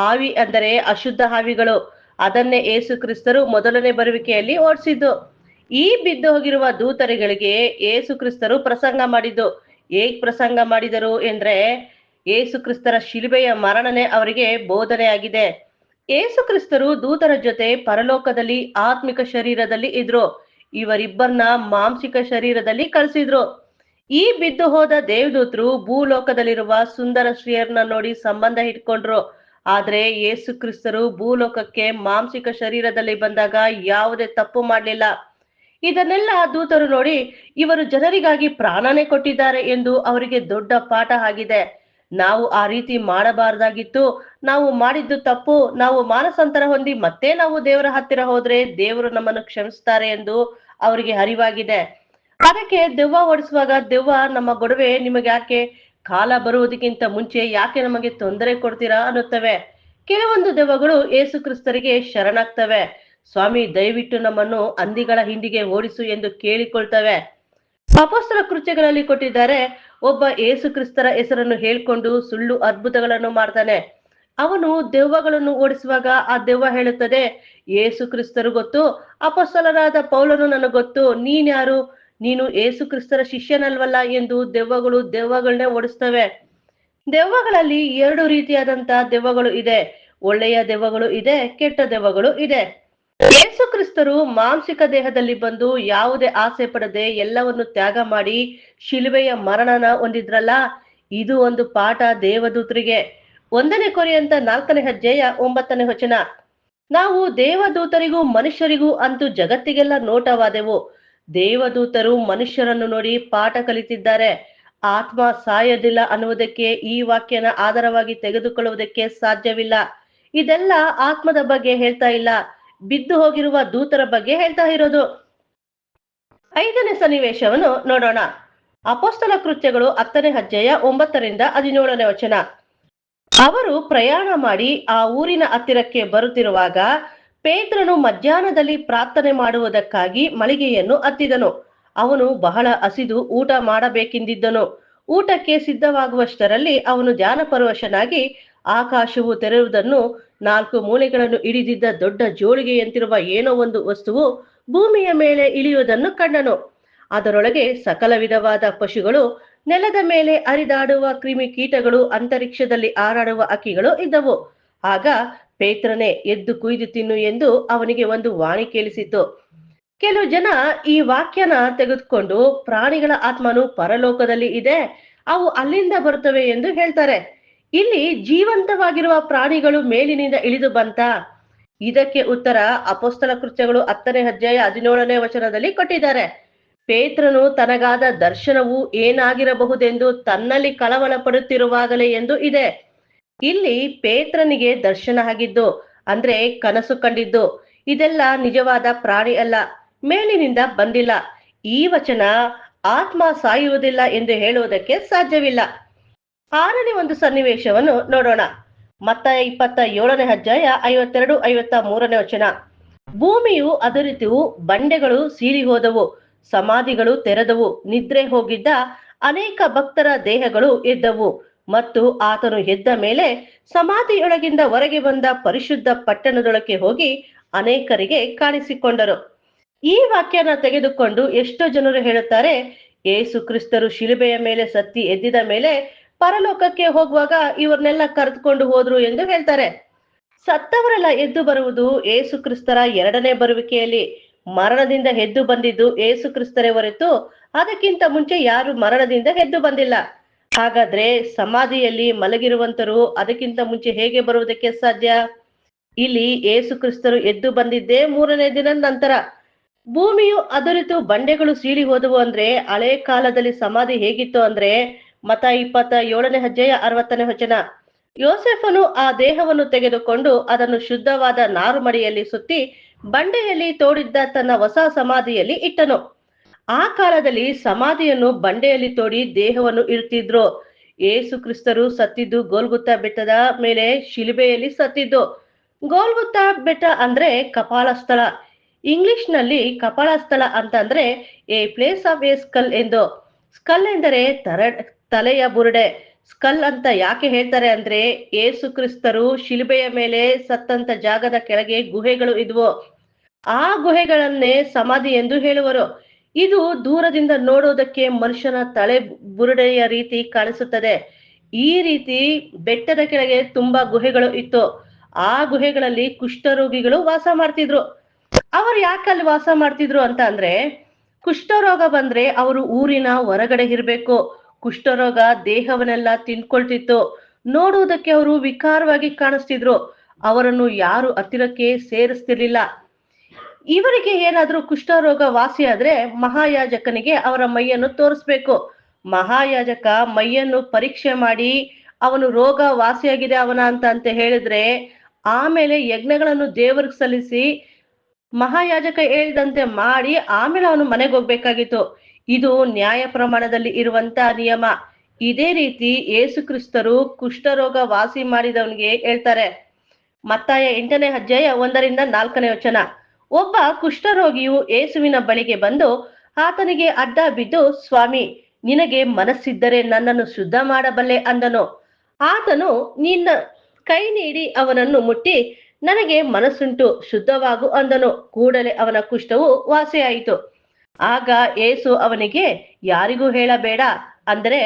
ಆವಿ ಅಂದರೆ ಅಶುದ್ಧ ಆವಿಗಳು. ಅದನ್ನೇ ಯೇಸು ಕ್ರಿಸ್ತರು ಮೊದಲನೇ ಬರುವಿಕೆಯಲ್ಲಿ ಓಡಿಸಿದ್ದು. ಈ ಬಿದ್ದು ಹೋಗಿರುವ ದೂತರುಗಳಿಗೆ ಯೇಸು ಕ್ರಿಸ್ತರು ಪ್ರಸಂಗ ಮಾಡಿದ್ದು. ಹೇಗ್ ಪ್ರಸಂಗ ಮಾಡಿದರು ಎಂದ್ರೆ, ಯೇಸು ಕ್ರಿಸ್ತರ ಶಿಲುಬೆಯ ಮರಣನೆ ಅವರಿಗೆ ಬೋಧನೆಯಾಗಿದೆ. ಯೇಸು ಕ್ರಿಸ್ತರು ದೂತರ ಜೊತೆ ಪರಲೋಕದಲ್ಲಿ ಆತ್ಮಿಕ ಶರೀರದಲ್ಲಿ ಇದ್ರು. ಇವರಿಬ್ಬರನ್ನ ಮಾಂಸಿಕ ಶರೀರದಲ್ಲಿ ಕಳಿಸಿದ್ರು. ಈ ಬಿದ್ದು ಹೋದ ದೇವದೂತರು ಭೂಲೋಕದಲ್ಲಿರುವ ಸುಂದರ ಸ್ತ್ರೀಯರನ್ನ ನೋಡಿ ಸಂಬಂಧ ಇಟ್ಕೊಂಡ್ರು. ಆದ್ರೆ ಯೇಸು ಕ್ರಿಸ್ತರು ಭೂಲೋಕಕ್ಕೆ ಮಾಂಸಿಕ ಶರೀರದಲ್ಲಿ ಬಂದಾಗ ಯಾವುದೇ ತಪ್ಪು ಮಾಡ್ಲಿಲ್ಲ. ಇದನ್ನೆಲ್ಲ ದೂತರು ನೋಡಿ ಇವರು ಜನರಿಗಾಗಿ ಪ್ರಾಣನೇ ಕೊಟ್ಟಿದ್ದಾರೆ ಎಂದು ಅವರಿಗೆ ದೊಡ್ಡ ಪಾಠ ಆಗಿದೆ. ನಾವು ಆ ರೀತಿ ಮಾಡಬಾರದಾಗಿತ್ತು. ನಾವು ಮಾಡಿದ್ದು ತಪ್ಪು. ನಾವು ಮಾನಸಾಂತರ ಹೊಂದಿ ಮತ್ತೆ ನಾವು ದೇವರ ಹತ್ತಿರ ಹೋದ್ರೆ ದೇವರು ನಮ್ಮನ್ನು ಕ್ಷಮಿಸ್ತಾರೆ ಎಂದು ಅವರಿಗೆ ಅರಿವಾಗಿದೆ. ಅದಕ್ಕೆ ದೆವ್ವ ಓಡಿಸುವಾಗ ದೆವ್ವ ನಮ್ಮ ಗೊಡವೆ ನಿಮಗೆ ಯಾಕೆ, ಕಾಲ ಬರುವುದಕ್ಕಿಂತ ಮುಂಚೆ ಯಾಕೆ ನಮಗೆ ತೊಂದರೆ ಕೊಡ್ತೀರಾ ಅನ್ನುತ್ತವೆ. ಕೆಲವೊಂದು ದೆವ್ವಗಳು ಏಸು ಕ್ರಿಸ್ತರಿಗೆ ಶರಣಾಗ್ತವೆ. ಸ್ವಾಮಿ ದಯವಿಟ್ಟು ನಮ್ಮನ್ನು ಹಂದಿಗಳ ಹಿಂಡಿಗೆ ಓಡಿಸು ಎಂದು ಕೇಳಿಕೊಳ್ತವೆ. ಅಪೊಸ್ತಲ ಕೃತ್ಯಗಳಲ್ಲಿ ಕೊಟ್ಟಿದ್ದಾರೆ. ಒಬ್ಬ ಏಸು ಕ್ರಿಸ್ತರ ಹೆಸರನ್ನು ಹೇಳ್ಕೊಂಡು ಸುಳ್ಳು ಅದ್ಭುತಗಳನ್ನು ಮಾಡ್ತಾನೆ. ಅವನು ದೆವ್ವಗಳನ್ನು ಓಡಿಸುವಾಗ ಆ ದೆವ್ವ ಹೇಳುತ್ತದೆ, ಏಸು ಕ್ರಿಸ್ತರು ಗೊತ್ತು, ಅಪೊಸ್ತಲರಾದ ಪೌಲನು ನನಗೆ ಗೊತ್ತು, ನೀನ್ ಯಾರು, ನೀನು ಏಸು ಕ್ರಿಸ್ತರ ಶಿಷ್ಯನಲ್ವಲ್ಲ ಎಂದು ದೆವ್ವಗಳನ್ನೇ ಓಡಿಸ್ತವೆ. ದೆವ್ವಗಳಲ್ಲಿ ಎರಡು ರೀತಿಯಾದಂತ ದೆವ್ವಗಳು ಇದೆ. ಒಳ್ಳೆಯ ದೆವ್ವಗಳು ಇದೆ, ಕೆಟ್ಟ ದೆವ್ವಗಳು ಇದೆ. ಯೇಸು ಕ್ರಿಸ್ತರು ಮಾಂಸಿಕ ದೇಹದಲ್ಲಿ ಬಂದು ಯಾವುದೇ ಆಸೆ ಪಡದೆ ಎಲ್ಲವನ್ನು ತ್ಯಾಗ ಮಾಡಿ ಶಿಲುಬೆಯ ಮರಣನ ಹೊಂದಿದ್ರಲ್ಲ, ಇದು ಒಂದು ಪಾಠ ದೇವದೂತರಿಗೆ. 1 ಕೊರಿಂಥ 4ನೇ ಅಧ್ಯಾಯ 9ನೇ ವಚನ. ನಾವು ದೇವದೂತರಿಗೂ ಮನುಷ್ಯರಿಗೂ ಅಂತೂ ಜಗತ್ತಿಗೆಲ್ಲ ನೋಟವಾದೆವು. ದೇವದೂತರು ಮನುಷ್ಯರನ್ನು ನೋಡಿ ಪಾಠ ಕಲಿತಿದ್ದಾರೆ. ಆತ್ಮ ಸಾಯೋದಿಲ್ಲ ಅನ್ನುವುದಕ್ಕೆ ಈ ವಾಕ್ಯನ ಆಧಾರವಾಗಿ ತೆಗೆದುಕೊಳ್ಳುವುದಕ್ಕೆ ಸಾಧ್ಯವಿಲ್ಲ. ಇದೆಲ್ಲ ಆತ್ಮದ ಬಗ್ಗೆ ಹೇಳ್ತಾ ಇಲ್ಲ, ಬಿದ್ದು ಹೋಗಿರುವ ದೂತರ ಬಗ್ಗೆ ಹೇಳ್ತಾ ಇರೋದು. 5ನೇ ಸನ್ನಿವೇಶವನ್ನು ನೋಡೋಣ. ಅಪೊಸ್ತಲ ಕೃತ್ಯಗಳು 10ನೇ ಅಧ್ಯಾಯ 9ರಿಂದ 17ನೇ ವಚನ. ಅವರು ಪ್ರಯಾಣ ಮಾಡಿ ಆ ಊರಿನ ಹತ್ತಿರಕ್ಕೆ ಬರುತ್ತಿರುವಾಗ ಪೇತ್ರನು ಮಧ್ಯಾಹ್ನದಲ್ಲಿ ಪ್ರಾರ್ಥನೆ ಮಾಡುವುದಕ್ಕಾಗಿ ಮಳಿಗೆಯನ್ನು ಹತ್ತಿದನು. ಅವನು ಬಹಳ ಹಸಿದು ಊಟ ಮಾಡಬೇಕೆಂದಿದ್ದನು. ಊಟಕ್ಕೆ ಸಿದ್ಧವಾಗುವಷ್ಟರಲ್ಲಿ ಅವನು ಧ್ಯಾನಪರವಶನಾಗಿ ಆಕಾಶವು ತೆರೆಯುವುದನ್ನು, 4 ಮೂಲೆಗಳನ್ನು ಹಿಡಿದಿದ್ದ ದೊಡ್ಡ ಜೋಳಿಗೆಯಂತಿರುವ ಏನೋ ಒಂದು ವಸ್ತುವು ಭೂಮಿಯ ಮೇಲೆ ಇಳಿಯುವುದನ್ನು ಕಂಡನು. ಅದರೊಳಗೆ ಸಕಲ ವಿಧವಾದ ಪಶುಗಳು, ನೆಲದ ಮೇಲೆ ಹರಿದಾಡುವ ಕ್ರಿಮಿ ಕೀಟಗಳು, ಅಂತರಿಕ್ಷದಲ್ಲಿ ಹಾರಾಡುವ ಹಕ್ಕಿಗಳು ಇದ್ದವು. ಆಗ ಪೇತ್ರನೇ, ಎದ್ದು ಕುಯ್ದು ತಿನ್ನು ಎಂದು ಅವನಿಗೆ ಒಂದು ವಾಣಿ ಕೇಳಿಸಿತು. ಕೆಲವು ಜನ ಈ ವಾಕ್ಯನ ತೆಗೆದುಕೊಂಡು ಪ್ರಾಣಿಗಳ ಆತ್ಮನು ಪರಲೋಕದಲ್ಲಿ ಇದೆ, ಅವು ಅಲ್ಲಿಂದ ಬರುತ್ತವೆ ಎಂದು ಹೇಳ್ತಾರೆ. ಇಲ್ಲಿ ಜೀವಂತವಾಗಿರುವ ಪ್ರಾಣಿಗಳು ಮೇಲಿನಿಂದ ಇಳಿದು ಬಂತ? ಇದಕ್ಕೆ ಉತ್ತರ ಅಪೊಸ್ತಲ ಕೃತ್ಯಗಳು 10ನೇ ಅಧ್ಯಾಯ 17ನೇ ವಚನದಲ್ಲಿ ಕೊಟ್ಟಿದ್ದಾರೆ. ಪೇತ್ರನು ತನಗಾದ ದರ್ಶನವು ಏನಾಗಿರಬಹುದೆಂದು ತನ್ನಲ್ಲಿ ಕಳವಳ ಪಡುತ್ತಿರುವಾಗಲೇ ಎಂದು ಇದೆ. ಇಲ್ಲಿ ಪೇತ್ರನಿಗೆ ದರ್ಶನ ಆಗಿದ್ದು ಅಂದ್ರೆ ಕನಸು ಕಂಡಿದ್ದು. ಇದೆಲ್ಲ ನಿಜವಾದ ಪ್ರಾಣಿ ಅಲ್ಲ, ಮೇಲಿನಿಂದ ಬಂದಿಲ್ಲ. ಈ ವಚನ ಆತ್ಮ ಸಾಯುವುದಿಲ್ಲ ಎಂದು ಹೇಳುವುದಕ್ಕೆ ಸಾಧ್ಯವಿಲ್ಲ. 6ನೇ ಒಂದು ಸನ್ನಿವೇಶವನ್ನು ನೋಡೋಣ. ಮತ್ತಾಯ 27ನೇ ಅಧ್ಯಾಯ 52-53ನೇ ವಚನ. ಭೂಮಿಯು ಅದರಿತು, ಬಂಡೆಗಳು ಸೀಳಿ ಹೋದವು, ಸಮಾಧಿಗಳು ತೆರೆದವು, ನಿದ್ರೆ ಹೋಗಿದ್ದ ಅನೇಕ ಭಕ್ತರ ದೇಹಗಳು ಎದ್ದವು. ಮತ್ತು ಆತನು ಎದ್ದ ಮೇಲೆ ಸಮಾಧಿಯೊಳಗಿಂದ ಹೊರಗೆ ಬಂದ ಪರಿಶುದ್ಧ ಪಟ್ಟಣದೊಳಕ್ಕೆ ಹೋಗಿ ಅನೇಕರಿಗೆ ಕಾಣಿಸಿಕೊಂಡರು. ಈ ವಾಕ್ಯನ ತೆಗೆದುಕೊಂಡು ಎಷ್ಟೋ ಜನರು ಹೇಳುತ್ತಾರೆ, ಯೇಸು ಕ್ರಿಸ್ತರು ಶಿಲುಬೆಯ ಮೇಲೆ ಸತ್ತಿ ಎದ್ದಿದ ಮೇಲೆ ಪರಲೋಕಕ್ಕೆ ಹೋಗುವಾಗ ಇವ್ರನ್ನೆಲ್ಲ ಕರೆದುಕೊಂಡು ಹೋದ್ರು ಎಂದು ಹೇಳ್ತಾರೆ. ಸತ್ತವರೆಲ್ಲ ಎದ್ದು ಬರುವುದು ಏಸು ಕ್ರಿಸ್ತರ 2ನೇ ಬರುವಿಕೆಯಲ್ಲಿ. ಮರಣದಿಂದ ಎದ್ದು ಬಂದಿದ್ದು ಏಸು ಕ್ರಿಸ್ತರೇ ಹೊರತು ಅದಕ್ಕಿಂತ ಮುಂಚೆ ಯಾರು ಮರಣದಿಂದ ಎದ್ದು ಬಂದಿಲ್ಲ. ಹಾಗಾದ್ರೆ ಸಮಾಧಿಯಲ್ಲಿ ಮಲಗಿರುವಂತರು ಅದಕ್ಕಿಂತ ಮುಂಚೆ ಹೇಗೆ ಬರುವುದಕ್ಕೆ ಸಾಧ್ಯ? ಇಲ್ಲಿ ಏಸು ಕ್ರಿಸ್ತರು ಎದ್ದು ಬಂದಿದ್ದೇ 3ನೇ ದಿನದ ನಂತರ. ಭೂಮಿಯು ಅದರಿತು, ಬಂಡೆಗಳು ಸೀಳಿ ಹೋದವು ಅಂದ್ರೆ ಹಳೆ ಕಾಲದಲ್ಲಿ ಸಮಾಧಿ ಹೇಗಿತ್ತು ಅಂದ್ರೆ ಮತ್ತಾಯ 27ನೇ ಅಧ್ಯಾಯ 60ನೇ ವಚನ. ಯೋಸೆಫನು ಆ ದೇಹವನ್ನು ತೆಗೆದುಕೊಂಡು ಅದನ್ನು ಶುದ್ಧವಾದ ನಾರುಮಡಿಯಲ್ಲಿ ಸುತ್ತಿ ಬಂಡೆಯಲ್ಲಿ ತೋಡಿದ್ದ ತನ್ನ ಹೊಸ ಸಮಾಧಿಯಲ್ಲಿ ಇಟ್ಟನು. ಆ ಕಾಲದಲ್ಲಿ ಸಮಾಧಿಯನ್ನು ಬಂಡೆಯಲ್ಲಿ ತೋಡಿ ದೇಹವನ್ನು ಇಡ್ತಿದ್ರು. ಏಸು ಕ್ರಿಸ್ತರು ಸತ್ತಿದ್ದು ಗೋಲ್ಗುತ್ತಾ ಬೆಟ್ಟದ ಮೇಲೆ ಶಿಲುಬೆಯಲ್ಲಿ ಸತ್ತಿದ್ದು. ಗೋಲ್ಗುತ್ತಾ ಬೆಟ್ಟ ಅಂದ್ರೆ ಕಪಾಲ ಸ್ಥಳ. ಇಂಗ್ಲಿಷ್ ನಲ್ಲಿ ಕಪಾಳ ಸ್ಥಳ ಅಂತಂದ್ರೆ A place of A skull ಎಂದು. ಸ್ಕಲ್ ಎಂದರೆ ತಲೆಯ ಬುರುಡೆ. ಸ್ಕಲ್ ಅಂತ ಯಾಕೆ ಹೇಳ್ತಾರೆ ಅಂದ್ರೆ ಏಸು ಕ್ರಿಸ್ತರು ಶಿಲುಬೆಯ ಮೇಲೆ ಸತ್ತಂತ ಜಾಗದ ಕೆಳಗೆ ಗುಹೆಗಳು ಇದ್ವು. ಆ ಗುಹೆಗಳನ್ನೇ ಸಮಾಧಿ ಎಂದು ಹೇಳುವರು. ಇದು ದೂರದಿಂದ ನೋಡೋದಕ್ಕೆ ಮನುಷ್ಯನ ತಲೆ ಬುರುಡೆಯ ರೀತಿ ಕಾಣಿಸುತ್ತದೆ. ಈ ರೀತಿ ಬೆಟ್ಟದ ಕೆಳಗೆ ತುಂಬಾ ಗುಹೆಗಳು ಇತ್ತು. ಆ ಗುಹೆಗಳಲ್ಲಿ ಕುಷ್ಠರೋಗಿಗಳು ವಾಸ ಮಾಡ್ತಿದ್ರು. ಅವರು ಯಾಕೆ ಅಲ್ಲಿ ವಾಸ ಮಾಡ್ತಿದ್ರು ಅಂತ ಅಂದ್ರೆ ಕುಷ್ಠರೋಗ ಬಂದ್ರೆ ಅವರು ಊರಿನ ಹೊರಗಡೆ ಇರ್ಬೇಕು. ಕುಷ್ಠರೋಗ ದೇಹವನ್ನೆಲ್ಲ ತಿಂದ್ಕೊಳ್ತಿತ್ತು. ನೋಡುವುದಕ್ಕೆ ಅವರು ವಿಕಾರವಾಗಿ ಕಾಣಿಸ್ತಿದ್ರು. ಅವರನ್ನು ಯಾರು ಹತ್ತಿರಕ್ಕೆ ಸೇರಿಸ್ತಿರ್ಲಿಲ್ಲ. ಇವರಿಗೆ ಏನಾದ್ರೂ ಕುಷ್ಠರೋಗ ವಾಸಿಯಾದ್ರೆ ಮಹಾಯಾಜಕನಿಗೆ ಅವರ ಮೈಯನ್ನು ತೋರಿಸ್ಬೇಕು. ಮಹಾಯಾಜಕ ಮೈಯನ್ನು ಪರೀಕ್ಷೆ ಮಾಡಿ ಅವನು ರೋಗ ವಾಸಿಯಾಗಿದೆ ಅವನ ಅಂತ ಹೇಳಿದ್ರೆ ಆಮೇಲೆ ಯಜ್ಞಗಳನ್ನು ದೇವರಿಗೆ ಸಲ್ಲಿಸಿ ಮಹಾಯಾಜಕ ಹೇಳಿದಂತೆ ಮಾಡಿ ಆಮೇಲೆ ಅವನು ಮನೆಗೆ ಹೋಗ್ಬೇಕಾಗಿತ್ತು. ಇದು ನ್ಯಾಯ ಪ್ರಮಾಣದಲ್ಲಿ ಇರುವಂತ ನಿಯಮ. ಇದೇ ರೀತಿ ಯೇಸು ಕ್ರಿಸ್ತರು ಕುಷ್ಠರೋಗ ವಾಸಿ ಮಾಡಿದವನಿಗೆ ಹೇಳ್ತಾರೆ. ಮತ್ತಾಯ 8ನೇ ಅಧ್ಯಾಯ 1-4 ವಚನ. ಒಬ್ಬ ಕುಷ್ಠರೋಗಿಯು ಯೇಸುವಿನ ಬಳಿಗೆ ಬಂದು ಆತನಿಗೆ ಅಡ್ಡ ಬಿದ್ದು, ಸ್ವಾಮಿ, ನಿನಗೆ ಮನಸ್ಸಿದ್ದರೆ ನನ್ನನ್ನು ಶುದ್ಧ ಮಾಡಬಲ್ಲೆ ಅಂದನು. ಆತನು ನಿನ್ನ ಕೈ ನೀಡಿ ಅವನನ್ನು ಮುಟ್ಟಿ, ನನಗೆ ಮನಸ್ಸುಂಟು, ಶುದ್ಧವಾಗು ಅಂದನು. ಕೂಡಲೇ ಅವನ ಕುಷ್ಠವು ವಾಸಿಯಾಯಿತು. ಆಗ ಯೇಸು ಅವನಿಗೆ, ಯಾರಿಗೂ ಹೇಳಬೇಡ, ಅಂದರೆ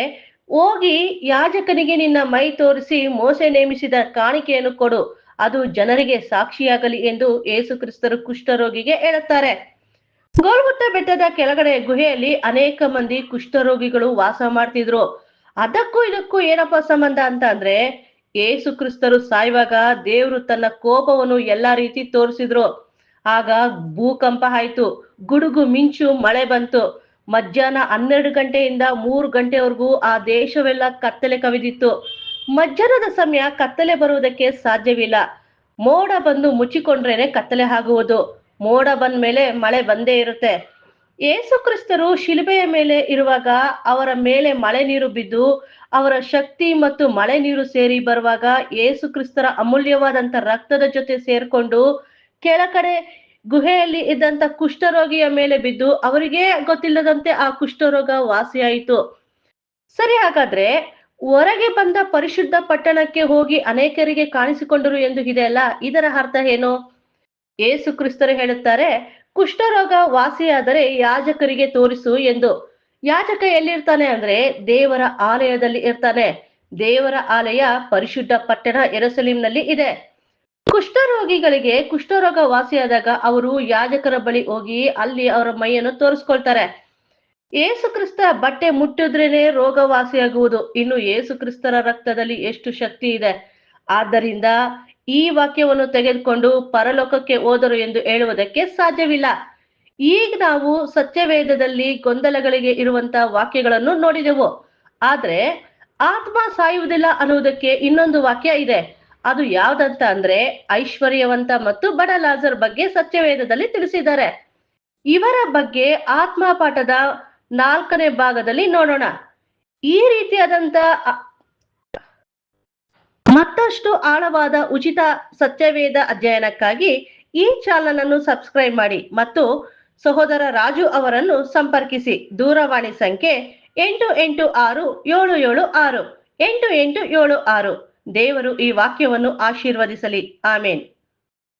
ಹೋಗಿ ಯಾಜಕನಿಗೆ ನಿನ್ನ ಮೈ ತೋರಿಸಿ ಮೋಸೆ ನೇಮಿಸಿದ ಕಾಣಿಕೆಯನ್ನು ಕೊಡು, ಅದು ಜನರಿಗೆ ಸಾಕ್ಷಿಯಾಗಲಿ ಎಂದು ಯೇಸು ಕ್ರಿಸ್ತರು ಕುಷ್ಠರೋಗಿಗೆ ಹೇಳುತ್ತಾರೆ. ಗೋಲ್ಗುತ್ತ ಬೆಟ್ಟದ ಕೆಳಗಡೆ ಗುಹೆಯಲ್ಲಿ ಅನೇಕ ಮಂದಿ ಕುಷ್ಠರೋಗಿಗಳು ವಾಸ ಮಾಡ್ತಿದ್ರು. ಅದಕ್ಕೂ ಇದಕ್ಕೂ ಏನಪ್ಪ ಸಂಬಂಧ ಅಂತ ಅಂದ್ರೆ, ಯೇಸು ಕ್ರಿಸ್ತರು ಸಾಯುವಾಗ ದೇವರು ತನ್ನ ಕೋಪವನ್ನು ಎಲ್ಲಾ ರೀತಿ ತೋರಿಸಿದ್ರು. ಆಗ ಭೂಕಂಪ ಆಯ್ತು, ಗುಡುಗು ಮಿಂಚು ಮಳೆ ಬಂತು. ಮಧ್ಯಾಹ್ನ 12 ಗಂಟೆಯಿಂದ 3 ಗಂಟೆವರೆಗೂ ಆ ದೇಶವೆಲ್ಲ ಕತ್ತಲೆ ಕವಿದಿತ್ತು. ಮಧ್ಯಾಹ್ನದ ಸಮಯ ಕತ್ತಲೆ ಬರುವುದಕ್ಕೆ ಸಾಧ್ಯವಿಲ್ಲ. ಮೋಡ ಬಂದು ಮುಚ್ಚಿಕೊಂಡ್ರೇನೆ ಕತ್ತಲೆ ಆಗುವುದು. ಮೋಡ ಬಂದ ಮೇಲೆ ಮಳೆ ಬಂದೇ ಇರುತ್ತೆ. ಯೇಸು ಕ್ರಿಸ್ತರು ಶಿಲುಬೆಯ ಮೇಲೆ ಇರುವಾಗ ಅವರ ಮೇಲೆ ಮಳೆ ನೀರು ಬಿದ್ದು ಅವರ ಶಕ್ತಿ ಮತ್ತು ಮಳೆ ನೀರು ಸೇರಿ ಬರುವಾಗ ಯೇಸು ಕ್ರಿಸ್ತರ ಅಮೂಲ್ಯವಾದಂತ ರಕ್ತದ ಜೊತೆ ಸೇರ್ಕೊಂಡು ಕೆಳಗಡೆ ಗುಹೆಯಲ್ಲಿ ಇದ್ದಂತ ಕುಷ್ಠರೋಗಿಯ ಮೇಲೆ ಬಿದ್ದು ಅವರಿಗೆ ಗೊತ್ತಿಲ್ಲದಂತೆ ಆ ಕುಷ್ಠರೋಗ ವಾಸಿಯಾಯಿತು. ಸರಿ, ಹಾಗಾದ್ರೆ ಹೊರಗೆ ಬಂದ ಪರಿಶುದ್ಧ ಪಟ್ಟಣಕ್ಕೆ ಹೋಗಿ ಅನೇಕರಿಗೆ ಕಾಣಿಸಿಕೊಂಡರು ಎಂದು ಇದೆಯಲ್ಲ, ಇದರ ಅರ್ಥ ಏನು? ಯೇಸು ಕ್ರಿಸ್ತರು ಹೇಳುತ್ತಾರೆ, ಕುಷ್ಠರೋಗ ವಾಸಿಯಾದರೆ ಯಾಜಕರಿಗೆ ತೋರಿಸು ಎಂದು. ಯಾಜಕ ಎಲ್ಲಿರ್ತಾನೆ ಅಂದ್ರೆ ದೇವರ ಆಲಯದಲ್ಲಿ ಇರ್ತಾನೆ. ದೇವರ ಆಲಯ ಪರಿಶುದ್ಧ ಪಟ್ಟಣ ಯೆರೂಸಲೇಮಿನಲ್ಲಿ ಇದೆ. ಕುಷ್ಠರೋಗಿಗಳಿಗೆ ಕುಷ್ಠರೋಗ ವಾಸಿಯಾದಾಗ ಅವರು ಯಾಜಕರ ಬಳಿ ಹೋಗಿ ಅಲ್ಲಿ ಅವರ ಮೈಯನ್ನು ತೋರಿಸ್ಕೊಳ್ತಾರೆ. ಯೇಸು ಕ್ರಿಸ್ತ ಬಟ್ಟೆ ಮುಟ್ಟಿದ್ರೇನೆ ರೋಗ ವಾಸಿಯಾಗುವುದು. ಇನ್ನು ಯೇಸು ಕ್ರಿಸ್ತರ ರಕ್ತದಲ್ಲಿ ಎಷ್ಟು ಶಕ್ತಿ ಇದೆ. ಆದ್ದರಿಂದ ಈ ವಾಕ್ಯವನ್ನು ತೆಗೆದುಕೊಂಡು ಪರಲೋಕಕ್ಕೆ ಹೋದರು ಎಂದು ಹೇಳುವುದಕ್ಕೆ ಸಾಧ್ಯವಿಲ್ಲ. ಈಗ ನಾವು ಸತ್ಯವೇದದಲ್ಲಿ ಗೊಂದಲಗಳಿಗೆ ಇರುವಂತ ವಾಕ್ಯಗಳನ್ನು ನೋಡಿದೆವು. ಆದ್ರೆ ಆತ್ಮ ಸಾಯುವುದಿಲ್ಲ ಅನ್ನುವುದಕ್ಕೆ ಇನ್ನೊಂದು ವಾಕ್ಯ ಇದೆ. ಅದು ಯಾವ್ದಂತ ಅಂದ್ರೆ ಐಶ್ವರ್ಯವಂತ ಮತ್ತು ಬಡ ಲಾಜರ್ ಬಗ್ಗೆ ಸತ್ಯವೇದದಲ್ಲಿ ತಿಳಿಸಿದ್ದಾರೆ. ಇವರ ಬಗ್ಗೆ ಆತ್ಮ ಪಾಠದ 4ನೇ ಭಾಗದಲ್ಲಿ ನೋಡೋಣ. ಈ ರೀತಿಯಾದಂತ ಮತ್ತಷ್ಟು ಆಳವಾದ ಉಚಿತ ಸತ್ಯವೇದ ಅಧ್ಯಯನಕ್ಕಾಗಿ ಈ ಚಾನಲ್ ಅನ್ನು ಸಬ್ಸ್ಕ್ರೈಬ್ ಮಾಡಿ ಮತ್ತು ಸಹೋದರ ರಾಜು ಅವರನ್ನು ಸಂಪರ್ಕಿಸಿ. ದೂರವಾಣಿ ಸಂಖ್ಯೆ 8867768876. ದೇವರು ಈ ವಾಕ್ಯವನ್ನು ಆಶೀರ್ವದಿಸಲಿ. ಆಮೇನ್.